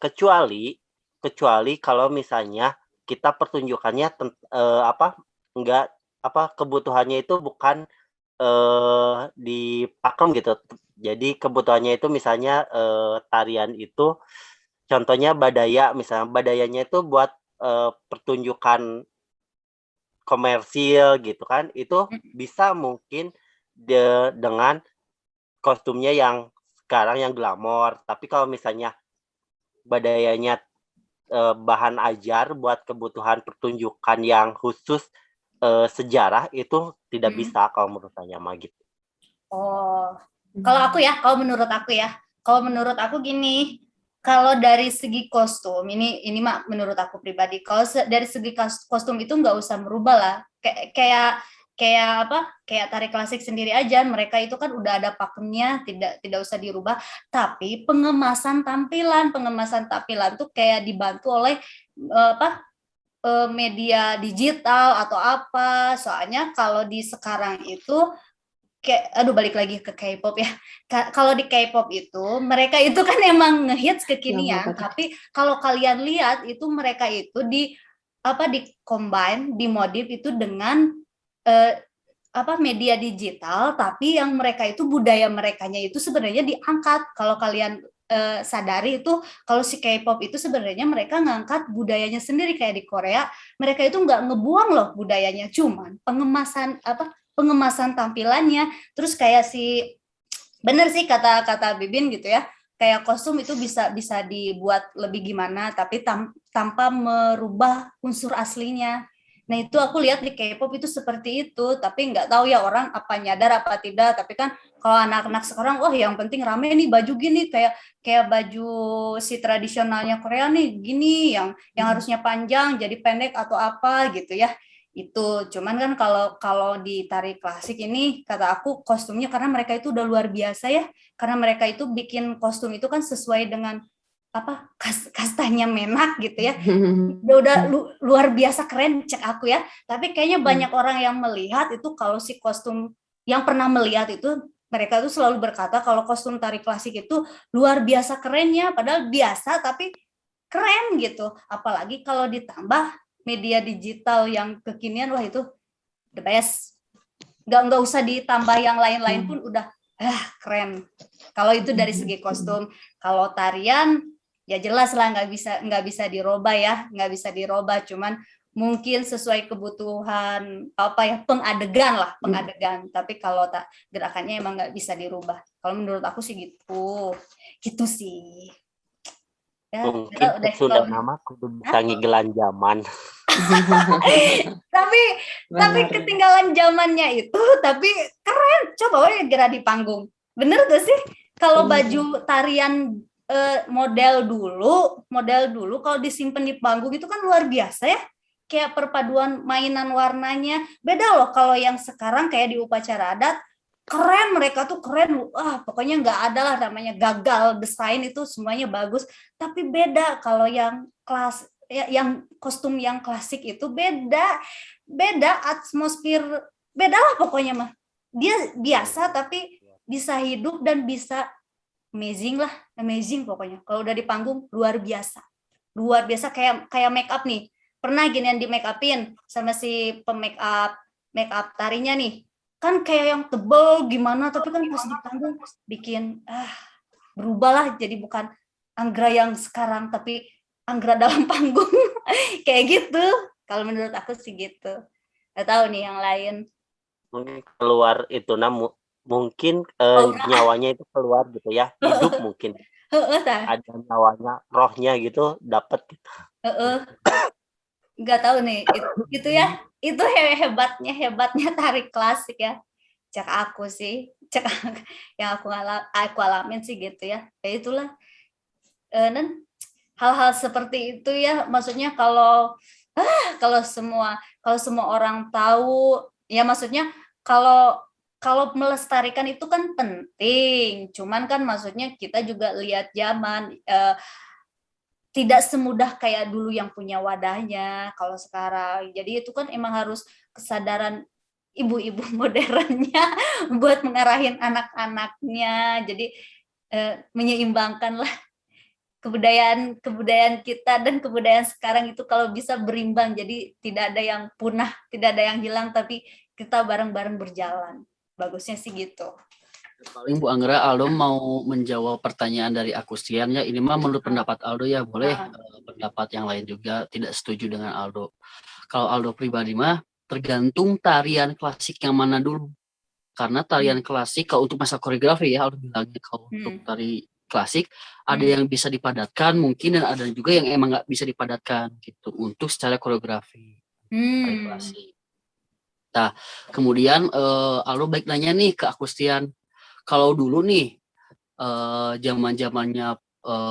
kecuali kalau misalnya kita pertunjukannya nggak kebutuhannya itu bukan di pakem gitu. Jadi kebutuhannya itu misalnya tarian itu, contohnya badaya, misalnya badayanya itu buat pertunjukan komersil gitu kan, itu bisa mungkin dengan kostumnya yang sekarang yang glamor. Tapi kalau misalnya badayanya bahan ajar buat kebutuhan pertunjukan yang khusus sejarah, itu tidak bisa kalau menurut saya mah gitu. Oh, kalau menurut aku gini, kalau dari segi kostum, ini mah menurut aku pribadi, kalau dari segi kostum itu nggak usah merubah lah, kayak tari klasik sendiri aja, mereka itu kan udah ada pakemnya, tidak usah dirubah. Tapi pengemasan tampilan tuh kayak dibantu oleh media digital atau apa. Soalnya kalau di sekarang itu balik lagi ke K-pop ya. Kalau di K-pop itu mereka itu kan emang ngehits kekinian, tapi kalau kalian lihat itu mereka itu di combine, dimodif itu dengan media digital, tapi yang mereka itu budaya merekanya itu sebenarnya diangkat. Kalau kalian sadari itu, kalau si K-pop itu sebenarnya mereka ngangkat budayanya sendiri. Kayak di Korea, mereka itu nggak ngebuang loh budayanya, cuman pengemasan tampilannya. Terus kayak bener sih kata Bibin gitu ya, kayak kostum itu bisa dibuat lebih gimana, tapi tanpa merubah unsur aslinya. Nah, itu aku lihat di K-pop itu seperti itu, tapi nggak tahu ya orang apa nyadar apa tidak. Tapi kan kalau anak-anak sekarang, yang penting rame nih baju gini, kayak baju si tradisionalnya Korea nih gini, yang harusnya panjang jadi pendek atau apa gitu ya. Itu cuman kan kalau di tari klasik ini, kata aku kostumnya, karena mereka itu udah luar biasa ya, karena mereka itu bikin kostum itu kan sesuai dengan kastanya Menak gitu ya, udah luar biasa keren cek aku ya. Tapi kayaknya banyak orang yang melihat itu, kalau si kostum yang pernah melihat itu, mereka tuh selalu berkata kalau kostum tari klasik itu luar biasa kerennya, padahal biasa tapi keren gitu. Apalagi kalau ditambah media digital yang kekinian, wah itu the best. Nggak usah ditambah yang lain-lain pun udah keren. Kalau itu dari segi kostum. Kalau tarian ya jelas lah nggak bisa dirubah ya, nggak bisa dirubah. Cuman mungkin sesuai kebutuhan pengadegan. Tapi kalau gerakannya emang nggak bisa dirubah. Kalau menurut aku sih gitu sih. Ya, mungkin sudah nama kudu bisa ngigelan zaman. tapi ketinggalan zamannya itu, tapi keren. Coba gerak di panggung. Bener tuh sih, kalau baju tarian model dulu kalau disimpan di panggung itu kan luar biasa ya, kayak perpaduan mainan warnanya beda loh. Kalau yang sekarang kayak di upacara adat, keren, mereka tuh keren, pokoknya nggak ada lah namanya gagal desain, itu semuanya bagus. Tapi beda kalau yang yang kostum yang klasik itu beda atmosfer, beda lah pokoknya mah. Dia biasa tapi bisa hidup dan bisa amazing pokoknya. Kalau udah di panggung luar biasa kayak make up nih. Pernah ginian di make upin sama si pemake up tarinya nih, kan kayak yang tebel gimana, tapi kan pas di panggung bikin berubah lah, jadi bukan Anggra yang sekarang tapi Anggra dalam panggung. Kayak gitu kalau menurut aku sih gitu. Gak tahu nih yang lain. Mungkin keluar itu mungkin nyawanya itu keluar gitu ya, hidup mungkin ada nyawanya, rohnya gitu dapat gitu. Nggak tahu nih itu ya, itu hebatnya tari klasik ya, cek aku sih, yang aku alamin sih gitu ya. Ya itulah, dan hal-hal seperti itu ya, maksudnya kalau semua orang tahu ya, maksudnya kalau melestarikan itu kan penting, cuman kan maksudnya kita juga lihat zaman, tidak semudah kayak dulu yang punya wadahnya kalau sekarang. Jadi itu kan emang harus kesadaran ibu-ibu modernnya buat mengarahin anak-anaknya. Jadi menyeimbangkan lah kebudayaan kita dan kebudayaan sekarang itu kalau bisa berimbang. Jadi tidak ada yang punah, tidak ada yang hilang, tapi kita bareng-bareng berjalan. Bagusnya sih gitu. Paling Bu Anggra, Aldo mau menjawab pertanyaan dari Agustian ya. Ini mah menurut pendapat Aldo ya, boleh pendapat yang lain juga tidak setuju dengan Aldo. Kalau Aldo pribadi mah tergantung tarian klasik yang mana dulu. Karena tarian klasik kalau untuk masa koreografi ya, Aldo bilangnya kalau untuk tari klasik ada yang bisa dipadatkan mungkin, dan ada juga yang emang nggak bisa dipadatkan gitu untuk secara koreografi tari klasik. Nah, kemudian Aldo baik nanya nih ke Agustian. Kalau dulu nih, zaman-zamannya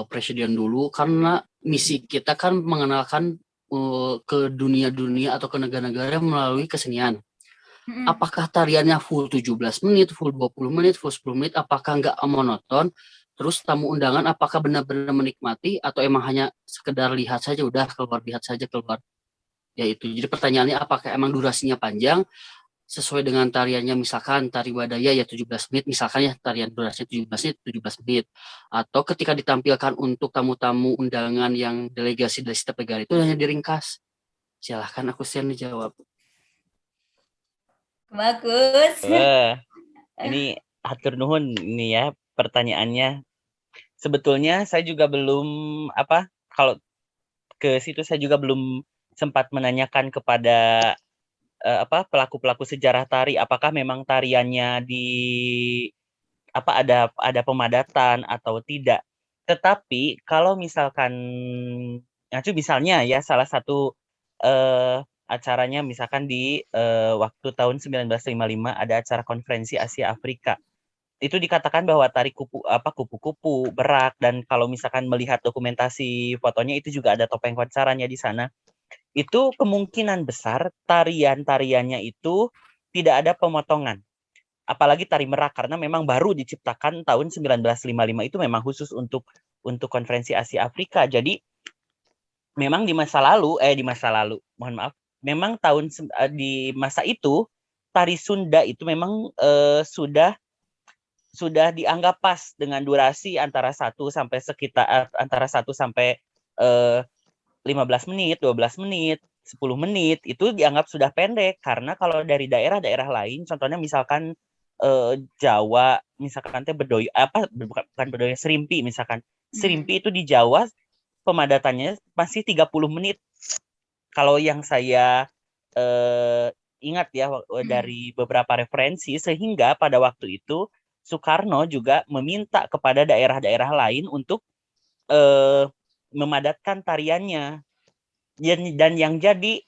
presiden dulu, karena misi kita kan mengenalkan ke dunia-dunia atau ke negara-negara melalui kesenian. Apakah tariannya full 17 menit, full 20 menit, full 10 menit, apakah nggak monoton? Terus tamu undangan apakah benar-benar menikmati atau emang hanya sekedar lihat saja, udah keluar, lihat saja keluar? Ya itu. Jadi pertanyaannya apakah emang durasinya panjang? Sesuai dengan tariannya, misalkan tari wadaya ya 17 menit, misalkan ya tarian durasinya 17 menit, atau ketika ditampilkan untuk tamu-tamu undangan yang delegasi dari setiap negara itu hanya diringkas. Silahkan Agustian dijawab. Bagus. Ini hatur nuhun ini ya pertanyaannya. Sebetulnya saya juga belum kalau ke situ saya juga belum sempat menanyakan kepada pelaku-pelaku sejarah tari, apakah memang tariannya ada pemadatan atau tidak. Tetapi kalau misalkan misalnya ya salah satu acaranya misalkan di waktu tahun 1955 ada acara konferensi Asia Afrika. Itu dikatakan bahwa tari kupu-kupu, berak, dan kalau misalkan melihat dokumentasi fotonya itu juga ada topeng koncarannya di sana. Itu kemungkinan besar tarian-tariannya itu tidak ada pemotongan. Apalagi tari merak, karena memang baru diciptakan tahun 1955, itu memang khusus untuk konferensi Asia Afrika. Jadi memang di masa lalu, mohon maaf, memang di masa itu tari Sunda itu memang sudah dianggap pas dengan durasi antara 1 sampai 15 menit, 12 menit, 10 menit, itu dianggap sudah pendek. Karena kalau dari daerah-daerah lain, contohnya misalkan Jawa, misalkan bedoyo, bukan bedoyo, serimpi misalkan. Serimpi itu di Jawa pemadatannya masih 30 menit. Kalau yang saya ingat ya dari beberapa referensi, sehingga pada waktu itu Soekarno juga meminta kepada daerah-daerah lain untuk memadatkan tariannya, dan yang jadi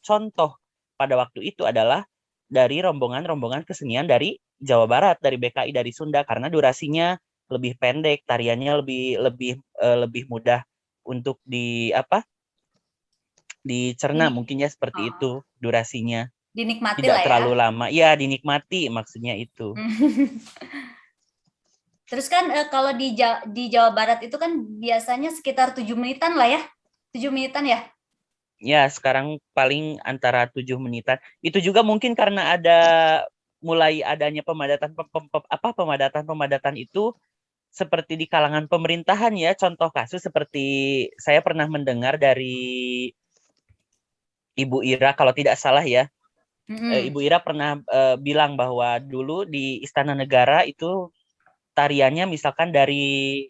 contoh pada waktu itu adalah dari rombongan kesenian dari Jawa Barat, dari BKI, dari Sunda, karena durasinya lebih pendek, tariannya lebih mudah untuk dicerna, mungkin ya seperti itu durasinya. Dinikmati tidak lah ya. terlalu lama. Ya, dinikmati maksudnya itu. Terus kan kalau di Jawa Barat itu kan biasanya sekitar 7 menitan lah ya. 7 menitan ya? Ya, sekarang paling antara 7 menitan. Itu juga mungkin karena mulai adanya pemadatan itu seperti di kalangan pemerintahan ya, contoh kasus seperti saya pernah mendengar dari Ibu Ira kalau tidak salah ya. Ibu Ira pernah bilang bahwa dulu di Istana Negara itu tariannya misalkan dari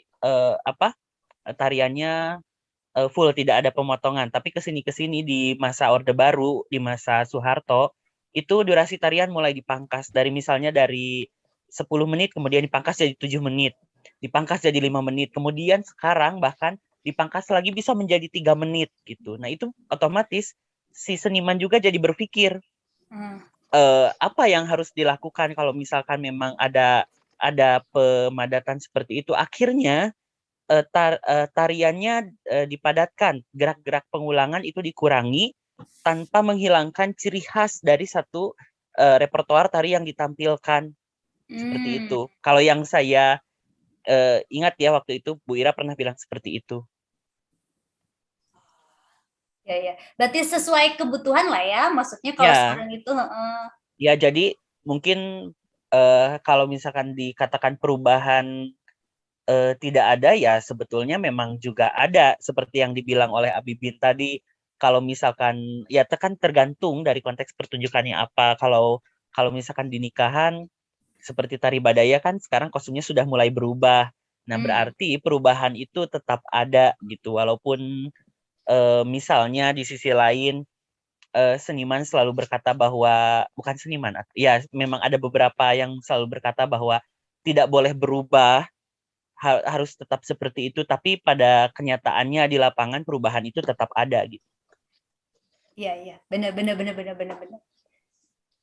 tariannya full tidak ada pemotongan, tapi kesini di masa Orde Baru, di masa Soeharto itu durasi tarian mulai dipangkas dari misalnya dari 10 menit kemudian dipangkas jadi 7 menit, dipangkas jadi 5 menit, kemudian sekarang bahkan dipangkas lagi bisa menjadi 3 menit gitu. Nah itu otomatis si seniman juga jadi berpikir apa yang harus dilakukan kalau misalkan memang ada pemadatan seperti itu. Akhirnya tariannya dipadatkan, gerak-gerak pengulangan itu dikurangi tanpa menghilangkan ciri khas dari satu repertoar tari yang ditampilkan. Seperti itu. Kalau yang saya ingat ya waktu itu Bu Ira pernah bilang seperti itu. Ya. Berarti sesuai kebutuhan lah ya, maksudnya kalau sekarang itu. Ya, jadi mungkin kalau misalkan dikatakan perubahan tidak ada ya sebetulnya memang juga ada seperti yang dibilang oleh Abibin tadi. Kalau misalkan ya kan tergantung dari konteks pertunjukannya apa. Kalau misalkan di nikahan seperti tari badaya kan sekarang kostumnya sudah mulai berubah. Nah, berarti perubahan itu tetap ada gitu walaupun misalnya di sisi lain seniman selalu berkata bahwa bukan seniman ya memang ada beberapa yang selalu berkata bahwa tidak boleh berubah, harus tetap seperti itu, tapi pada kenyataannya di lapangan perubahan itu tetap ada gitu. Iya, benar.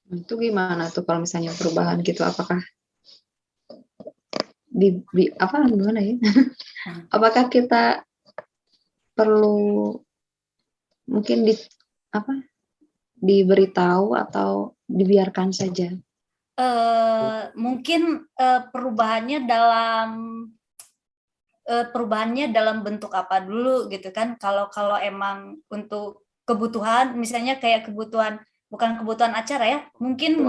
Itu gimana tuh kalau misalnya perubahan gitu, apakah gimana ya? Apakah kita perlu mungkin diberitahu atau dibiarkan saja? Mungkin perubahannya dalam bentuk apa dulu gitu kan. Kalau emang untuk kebutuhan, misalnya kayak bukan kebutuhan acara ya, mungkin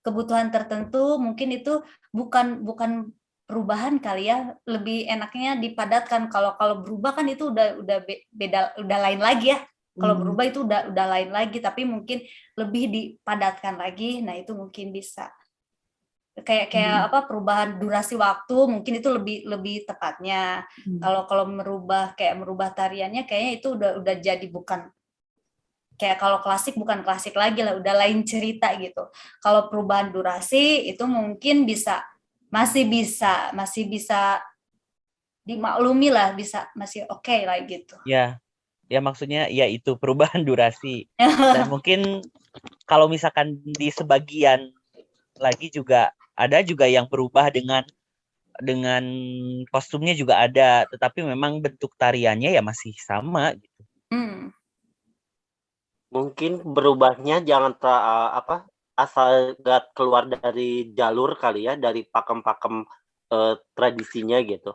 kebutuhan tertentu, mungkin itu bukan perubahan kali ya, lebih enaknya dipadatkan. Kalau berubah kan itu udah beda, udah lain lagi ya. Kalau berubah itu udah lain lagi, tapi mungkin lebih dipadatkan lagi. Nah itu mungkin bisa kayak perubahan durasi waktu, mungkin itu lebih tepatnya. Kalau merubah tariannya, kayaknya itu udah jadi bukan kayak kalau klasik, bukan klasik lagi lah, udah lain cerita gitu. Kalau perubahan durasi itu mungkin masih bisa dimaklumi lah, masih oke lah gitu. Ya maksudnya ya itu perubahan durasi. Dan mungkin kalau misalkan di sebagian lagi juga ada juga yang berubah dengan kostumnya juga ada, tetapi memang bentuk tariannya ya masih sama gitu. Mungkin berubahnya jangan asal gak keluar dari jalur kali ya, dari pakem-pakem tradisinya gitu.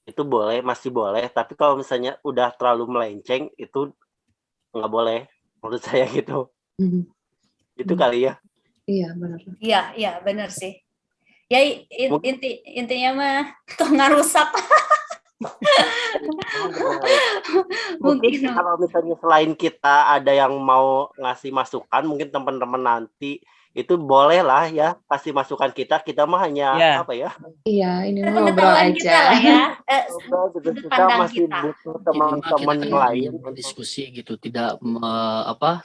Itu masih boleh, tapi kalau misalnya udah terlalu melenceng itu nggak boleh menurut saya gitu. Itu kali ya. Iya benar. Iya benar sih. Ya intinya mah tuh ngarusak. Mungkin kalau misalnya selain kita ada yang mau ngasih masukan, mungkin teman-teman nanti itu boleh lah ya kasih masukan kita mah hanya apa ya? Iya, ini ngobrol aja. Kita lah ya. Kita masih butuh teman-teman lain diskusi gitu, tidak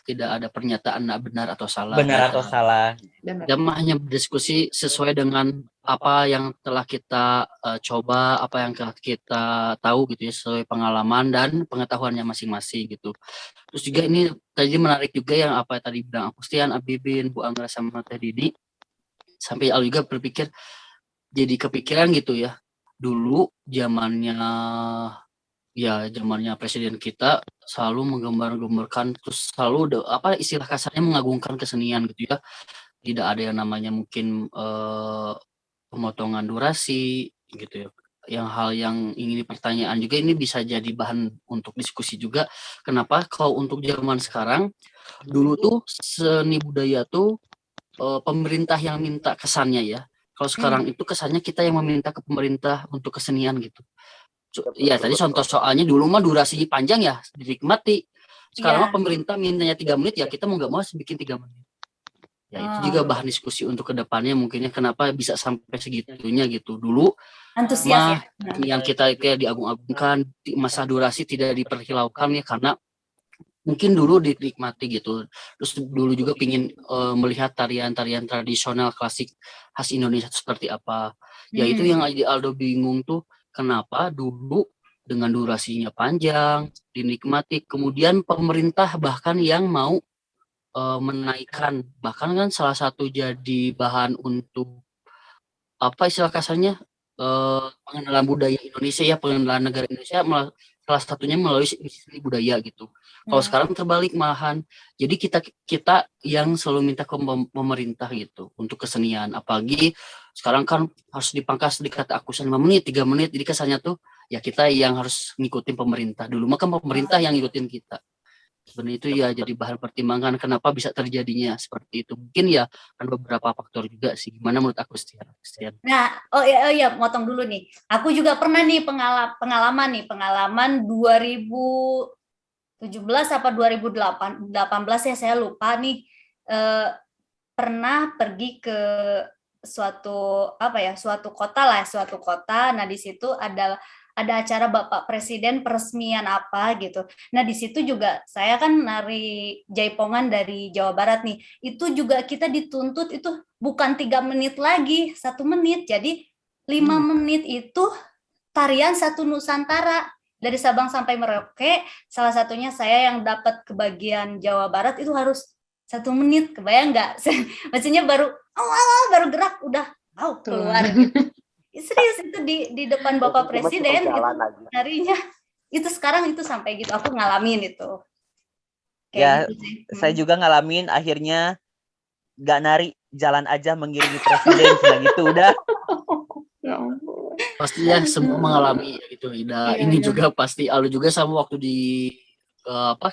tidak ada pernyataan benar atau salah. Benar atau salah. Kita hanya berdiskusi sesuai dengan apa yang telah kita coba, apa yang telah kita tahu gitu ya, sesuai pengalaman dan pengetahuannya masing-masing gitu. Terus juga ini tadi menarik juga yang apa tadi bilang Agustian, Abibin, Bu Anggra sama Teh Didi, sampai Al juga berpikir, jadi kepikiran gitu ya, dulu zamannya presiden kita selalu menggambar-gambarkan, terus selalu istilah kasarnya mengagungkan kesenian gitu ya, tidak ada yang namanya mungkin pemotongan durasi gitu ya. Hal yang ingin dipertanyaan juga ini bisa jadi bahan untuk diskusi juga. Kenapa kalau untuk zaman sekarang, dulu tuh seni budaya tuh pemerintah yang minta kesannya ya. Kalau sekarang itu kesannya kita yang meminta ke pemerintah untuk kesenian gitu. Ya tadi contoh soalnya dulu mah durasinya panjang ya, dinikmati. Sekarang mah Iya. pemerintah mintanya 3 menit ya kita mau nggak mau harus bikin 3 menit. Ya itu juga bahan diskusi untuk kedepannya mungkinnya kenapa bisa sampai segitunya gitu. Dulu Antusias ya. mah yang kita kayak diagung-agungkan masa durasi tidak diperhiraukan ya karena mungkin dulu dinikmati gitu. Terus dulu juga pingin melihat tarian-tarian tradisional klasik khas Indonesia itu seperti apa. Ya itu yang Aldo bingung tuh kenapa dulu dengan durasinya panjang dinikmati, kemudian pemerintah bahkan yang mau menaikkan, bahkan kan salah satu jadi bahan untuk apa istilah kasarnya pengenalan budaya Indonesia ya, pengenalan negara Indonesia salah satunya melalui seni budaya gitu. Kalau sekarang terbalik malahan, jadi kita yang selalu minta ke pemerintah gitu untuk kesenian, apalagi sekarang kan harus dipangkas dikata akusan 5 menit 3 menit, jadi kesannya tuh ya kita yang harus ngikutin pemerintah. Dulu mah kan pemerintah yang ngikutin kita. Sebenarnya itu ya jadi bahan pertimbangan kenapa bisa terjadinya seperti itu. Mungkin ya kan beberapa faktor juga sih. Gimana menurut aku Stian? Nah, oh iya, motong dulu nih. Aku juga pernah nih pengalaman 2017 apa 2018 ya, saya lupa nih. Pernah pergi ke suatu kota. Nah, di situ ada acara Bapak Presiden peresmian apa gitu. Nah, di situ juga saya kan nari jaipongan dari Jawa Barat nih. Itu juga kita dituntut itu bukan 3 menit lagi, 1 menit. Jadi 5 menit itu tarian satu Nusantara. Dari Sabang sampai Merauke, salah satunya saya yang dapat kebagian Jawa Barat itu harus 1 menit. Kebayang nggak? Maksudnya baru gerak udah keluar gitu. Serius itu di depan Bapak Presiden gitu, narinya itu sekarang itu sampai gitu aku ngalamin itu. Ya, saya juga ngalamin akhirnya nggak nari, jalan aja mengiringi presiden gitu udah. Pasti ya semua mengalami gitu. Ida ini juga pasti Aldo juga sama waktu di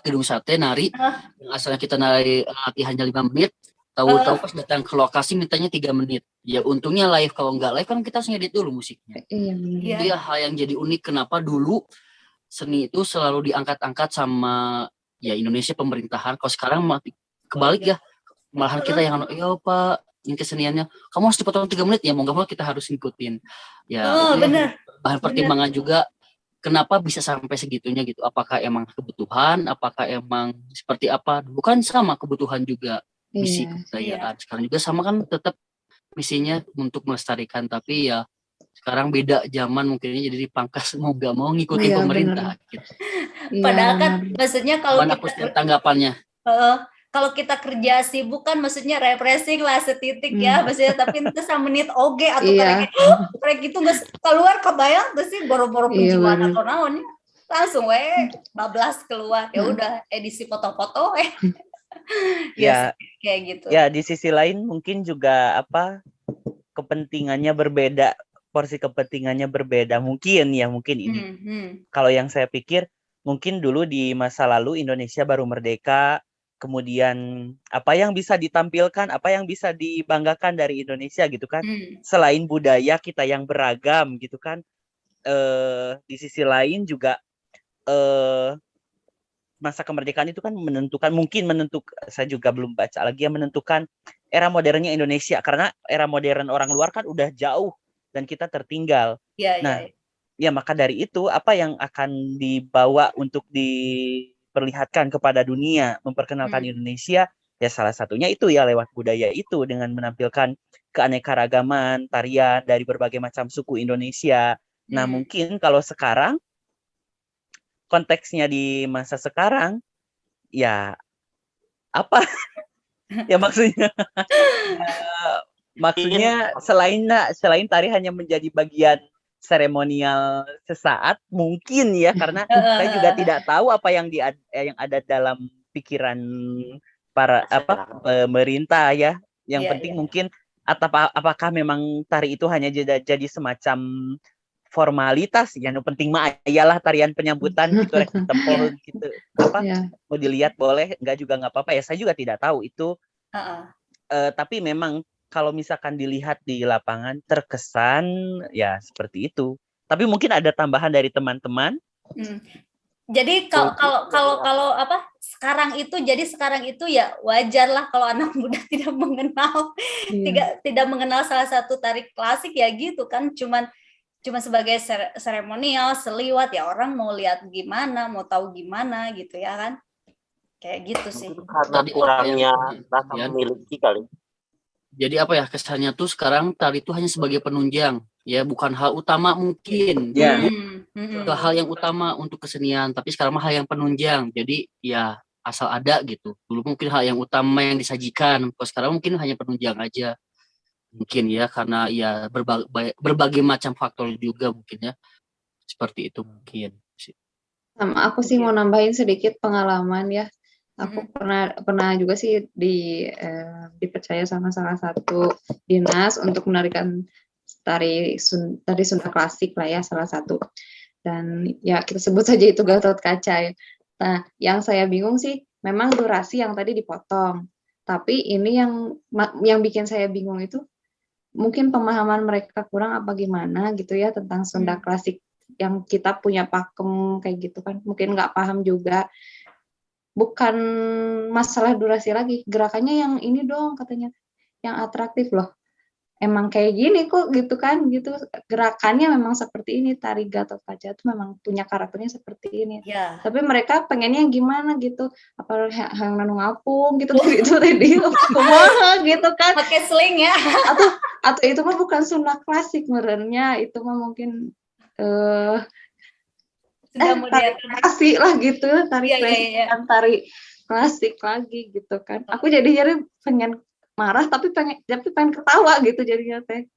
Gedung Sate nari, yang asalnya kita nari latihannya 5 menit. Tahu-tahu pas datang ke lokasi mintanya 3 menit. Ya untungnya live, kalau nggak live kan kita harus ngedit dulu musiknya. Iya. Itu ya hal yang jadi unik kenapa dulu seni itu selalu diangkat-angkat sama ya Indonesia pemerintahan. Kalau sekarang kebalik ya, malahan kita yang ya Pak, ini keseniannya kamu harus dipotong 3 menit ya, mau nggak mau kita harus ngikutin. Ya bener. Bahan pertimbangan juga kenapa bisa sampai segitunya gitu. Apakah emang kebutuhan, apakah emang seperti apa? Dulu kan sama kebutuhan juga. Misi kebudayaan. Sekarang juga sama kan tetap misinya untuk melestarikan, tapi ya sekarang beda zaman mungkinnya jadi dipangkas mau nggak mau ngikutin pemerintah gitu. Padahal kan maksudnya kalau kita tanggapannya kalau kita kerja sibuk kan maksudnya refreshing lah setitik ya maksudnya, tapi itu 1 menit oge atau kayak gitu nggak keluar, kebayang nggak sih boro-boro penjualan atau naonnya langsung bablas keluar, ya udah edisi foto-foto ya kayak gitu. Ya di sisi lain mungkin juga kepentingannya berbeda, porsi kepentingannya berbeda mungkin ini. Kalau yang saya pikir mungkin dulu di masa lalu Indonesia baru merdeka, kemudian apa yang bisa ditampilkan, apa yang bisa dibanggakan dari Indonesia gitu kan, selain budaya kita yang beragam gitu kan. Di sisi lain juga masa kemerdekaan itu kan menentukan, saya juga belum baca lagi, yang menentukan era modernnya Indonesia, karena era modern orang luar kan udah jauh dan kita tertinggal. Ya maka dari itu apa yang akan dibawa untuk diperlihatkan kepada dunia, memperkenalkan Indonesia, ya salah satunya itu ya lewat budaya itu, dengan menampilkan keanekaragaman tarian dari berbagai macam suku Indonesia. Nah mungkin kalau sekarang konteksnya di masa sekarang ya apa ya maksudnya selain tari hanya menjadi bagian seremonial sesaat mungkin ya, karena saya juga tidak tahu apa yang ada dalam pikiran para pemerintah ya. Yang penting mungkin apakah memang tari itu hanya jadi semacam formalitas, yang penting mah ayalah tarian penyambutan gitu, tempel gitu, mau dilihat boleh, enggak juga nggak apa-apa ya, saya juga tidak tahu itu. Tapi memang kalau misalkan dilihat di lapangan terkesan ya seperti itu. Tapi mungkin ada tambahan dari teman-teman. Jadi kalau apa sekarang itu ya wajar lah kalau anak muda tidak mengenal tidak mengenal salah satu tari klasik ya gitu kan, cuma sebagai seremonial seliwat ya, orang mau lihat gimana, mau tahu gimana gitu ya kan, kayak gitu sih. Karena kurangnya rasa memiliki kali. Jadi apa ya, kesannya tuh sekarang tari itu hanya sebagai penunjang, ya bukan hal utama mungkin. Itu hal yang utama untuk kesenian, tapi sekarang mah hal yang penunjang. Jadi ya asal ada gitu. Dulu mungkin hal yang utama yang disajikan, kalau sekarang mungkin hanya penunjang aja. Mungkin ya karena ya berbagai macam faktor juga mungkin ya. Seperti itu mungkin. Sama aku sih mau nambahin sedikit pengalaman ya. Aku pernah juga sih dipercaya sama salah satu dinas untuk menarikan tari Sunda klasik lah ya, salah satu. Dan ya kita sebut saja itu Gatot Kaca ya. Nah, yang saya bingung sih memang durasi yang tadi dipotong. Tapi ini yang bikin saya bingung itu mungkin pemahaman mereka kurang apa gimana gitu ya tentang Sunda klasik yang kita punya pakem kayak gitu kan. Mungkin nggak paham juga. Bukan masalah durasi lagi, gerakannya yang ini dong katanya, yang atraktif loh. Emang kayak gini kok gitu kan, gitu. Gerakannya memang seperti ini, tari Gatot Kaca itu memang punya karakternya seperti ini. Yeah. Tapi mereka pengennya gimana gitu, apa yang nanu ngapung gitu gitu tadi, kumaha gitu kan. Pakai sling ya. Atau itu mah bukan Sunda klasik merenya, itu mah mungkin tari klasik lah gitu, tari klasik lagi gitu kan. Aku jadi pengen marah tapi pengen ketawa gitu jadinya teh.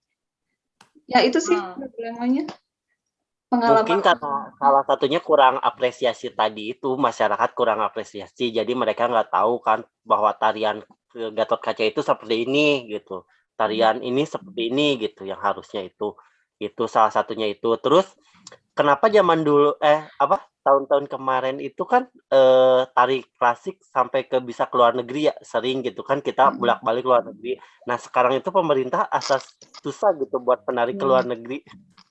Ya itu sih problemanya. Pengalaman. Mungkin karena salah satunya kurang apresiasi tadi itu, masyarakat kurang apresiasi, jadi mereka nggak tahu kan bahwa tarian Gatot Kaca itu seperti ini gitu, tarian ini seperti ini gitu, yang harusnya itu salah satunya itu. Terus kenapa zaman dulu tahun-tahun kemarin itu kan tari klasik sampai bisa ke luar negeri ya, sering gitu kan kita bolak-balik luar negeri. Nah sekarang itu pemerintah asas susah gitu buat penari ke luar negeri.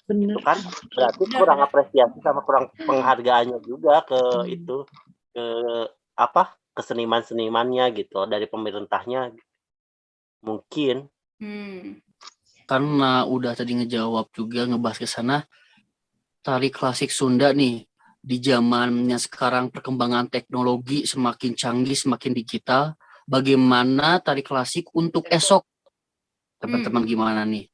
Bener. Itu kan berarti kurang apresiasi sama kurang penghargaannya juga ke itu ke seniman-senimannya gitu dari pemerintahnya mungkin. Karena udah tadi ngejawab juga ngebahas ke sana, tari klasik Sunda nih di zamannya sekarang perkembangan teknologi semakin canggih, semakin digital. Bagaimana tari klasik untuk esok? Teman-teman gimana nih?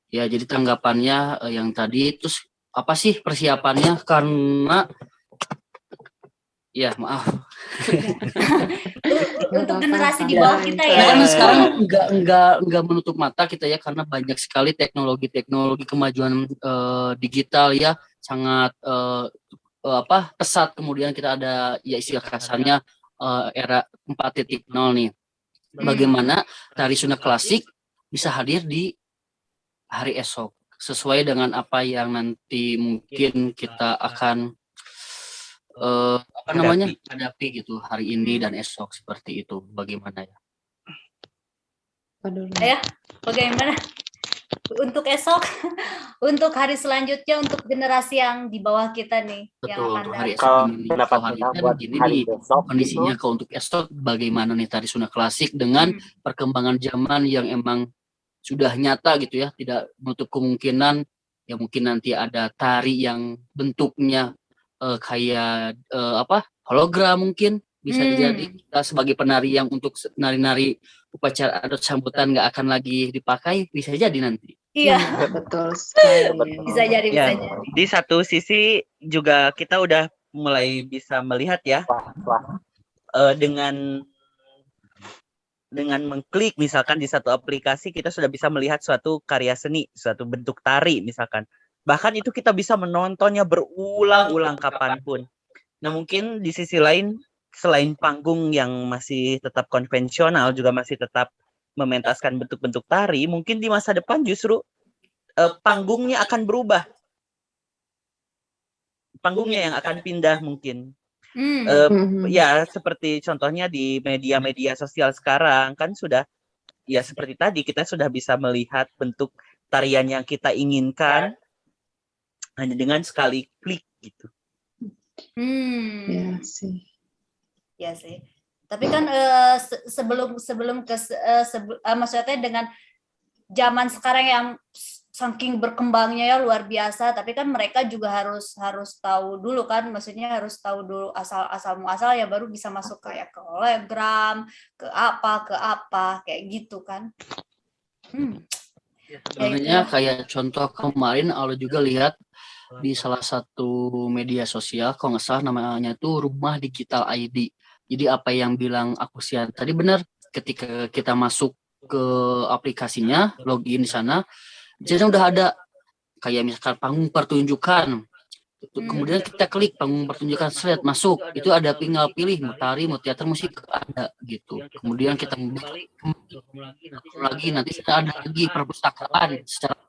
Ya, jadi tanggapannya yang tadi, terus apa sih persiapannya? Karena ya maaf. Untuk generasi di bawah kita ya. Karena sekarang nggak menutup mata kita ya, karena banyak sekali teknologi kemajuan digital ya, sangat pesat. Kemudian kita ada ya istilah kasarnya era 4.0 nih. Bagaimana tari Sunda klasik bisa hadir di hari esok sesuai dengan apa yang nanti mungkin kita akan hadapi gitu hari ini dan esok, seperti itu. Bagaimana ya? Ya, bagaimana untuk esok, untuk hari selanjutnya, untuk generasi yang di bawah kita nih. Betul, yang hari esok ini kondisinya itu. untuk esok bagaimana nih tari Sunda klasik dengan perkembangan zaman yang emang sudah nyata gitu ya, tidak menutup kemungkinan ya mungkin nanti ada tari yang bentuknya kayak hologram mungkin bisa jadi. Kita sebagai penari yang untuk nari-nari upacara adat sambutan nggak akan lagi dipakai, bisa jadi nanti. Iya, betul. Bisa jadi. Di satu sisi juga kita udah mulai bisa melihat ya, dengan mengklik misalkan di satu aplikasi kita sudah bisa melihat suatu karya seni, suatu bentuk tari misalkan. Bahkan itu kita bisa menontonnya berulang-ulang kapanpun. Nah mungkin di sisi lain, selain panggung yang masih tetap konvensional, juga masih tetap mementaskan bentuk-bentuk tari, mungkin di masa depan justru panggungnya akan berubah. Panggungnya yang akan pindah mungkin. Ya seperti contohnya di media-media sosial sekarang kan sudah ya seperti tadi kita sudah bisa melihat bentuk tarian yang kita inginkan hanya dengan sekali klik gitu. Ya sih. Ya sih. Tapi kan sebelum maksudnya dengan zaman sekarang yang saking berkembangnya ya luar biasa, tapi kan mereka juga harus tahu dulu kan, maksudnya harus tahu dulu asal muasal ya baru bisa masuk kayak ke Telegram, ke apa kayak gitu kan. Sebenarnya kayak contoh kemarin Aldo juga lihat di salah satu media sosial, kalau nggak salah namanya itu Rumah Digital ID. Jadi apa yang bilang aku Sian tadi benar, ketika kita masuk ke aplikasinya, login di sana, jadi udah ada kayak misalkan panggung pertunjukan. Kemudian kita klik panggung pertunjukan, slide masuk, itu ada tinggal pilih mau tari, mau teater, musik, ada gitu. Kemudian kita lagi nanti ada lagi perpustakaan secara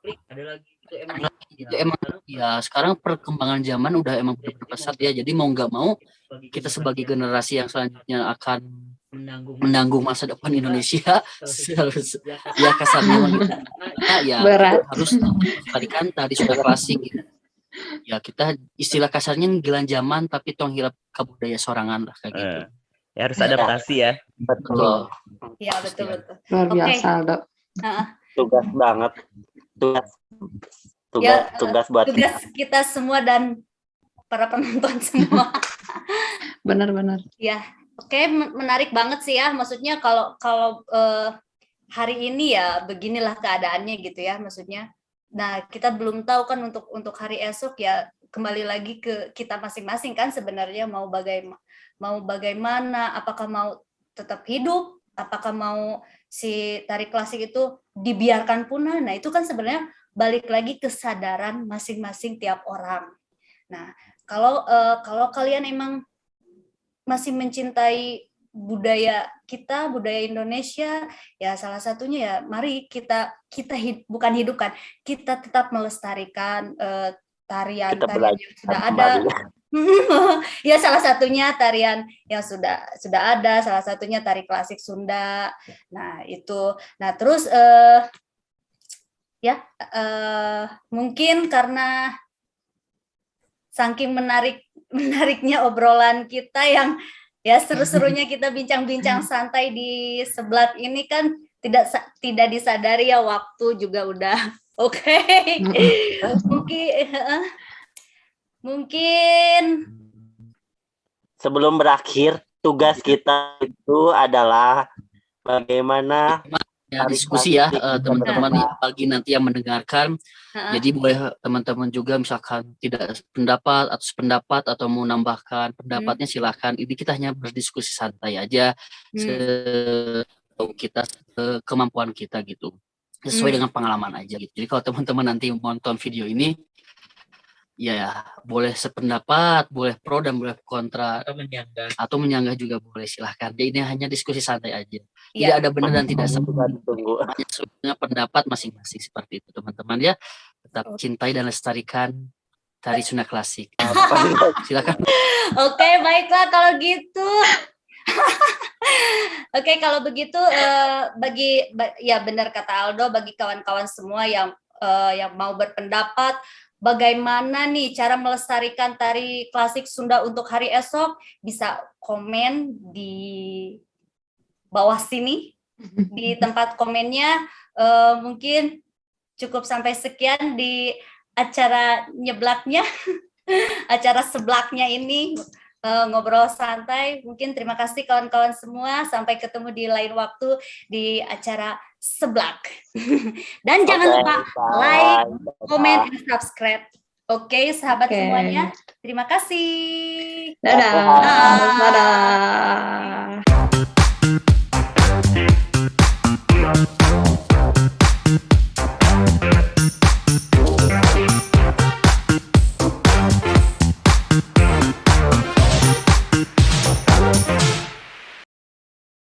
itu emang ya sekarang perkembangan zaman udah emang benar-benar pesat ya. Jadi mau nggak mau kita sebagai generasi yang selanjutnya akan menanggung masa depan Indonesia ya kasarnya ya Berat. harus melestarikan tadi sudah klasik gitu. Ya kita istilah kasarnya gilan zaman tapi tong hilap ke budaya sorangan lah kayak gitu. Ya harus adaptasi ya. Betul. Ya betul. Luar biasa Aldo. Tugas banget. Tugas buat kita semua dan para penonton semua. Benar-benar. Ya, oke, menarik banget sih ya. Maksudnya kalau hari ini ya beginilah keadaannya gitu ya, maksudnya. Nah, kita belum tahu kan untuk hari esok ya, kembali lagi ke kita masing-masing kan sebenarnya mau bagaimana, apakah mau tetap hidup, apakah mau si tari klasik itu dibiarkan punah. Nah, itu kan sebenarnya balik lagi kesadaran masing-masing tiap orang. Nah, kalau kalian emang masih mencintai budaya kita, budaya Indonesia, ya salah satunya ya mari kita bukan hidupkan, kita tetap melestarikan tarian yang sudah ada. Ya salah satunya tarian yang sudah ada, salah satunya tari klasik Sunda. Nah, itu. Nah, terus mungkin karena saking menariknya obrolan kita yang ya seru-serunya kita bincang-bincang santai di sebelah ini kan tidak disadari ya waktu juga udah oke. Mungkin sebelum berakhir tugas kita itu adalah bagaimana ya, diskusi ya teman-teman bagi nanti yang mendengarkan. Jadi boleh teman-teman juga misalkan tidak pendapat atau sependapat atau mau nambahkan pendapatnya silahkan. Ini kita hanya berdiskusi santai aja kita kemampuan kita gitu. Sesuai dengan pengalaman aja gitu. Jadi kalau teman-teman nanti menonton video ini ya boleh sependapat, boleh pro dan boleh kontra atau menyanggah juga boleh, silahkan. Jadi ini hanya diskusi santai aja. Tidak ada benar dan tidak salah. Hanya pendapat masing-masing seperti itu teman-teman ya. Tetap cintai dan lestarikan tari Sunda klasik. Silakan. Oke, baiklah kalau gitu. Oke, kalau begitu ya benar kata Aldo, bagi kawan-kawan semua yang mau berpendapat bagaimana nih cara melestarikan tari klasik Sunda untuk hari esok, bisa komen di bawah sini di tempat komennya. Mungkin cukup sampai sekian di acara nyeblaknya, acara seblaknya ini. Ngobrol santai. Mungkin terima kasih kawan-kawan semua. Sampai ketemu di lain waktu di acara seblak. Dan jangan lupa like, comment, dan subscribe. Oke, sahabat semuanya. Terima kasih. Dadah. Dadah.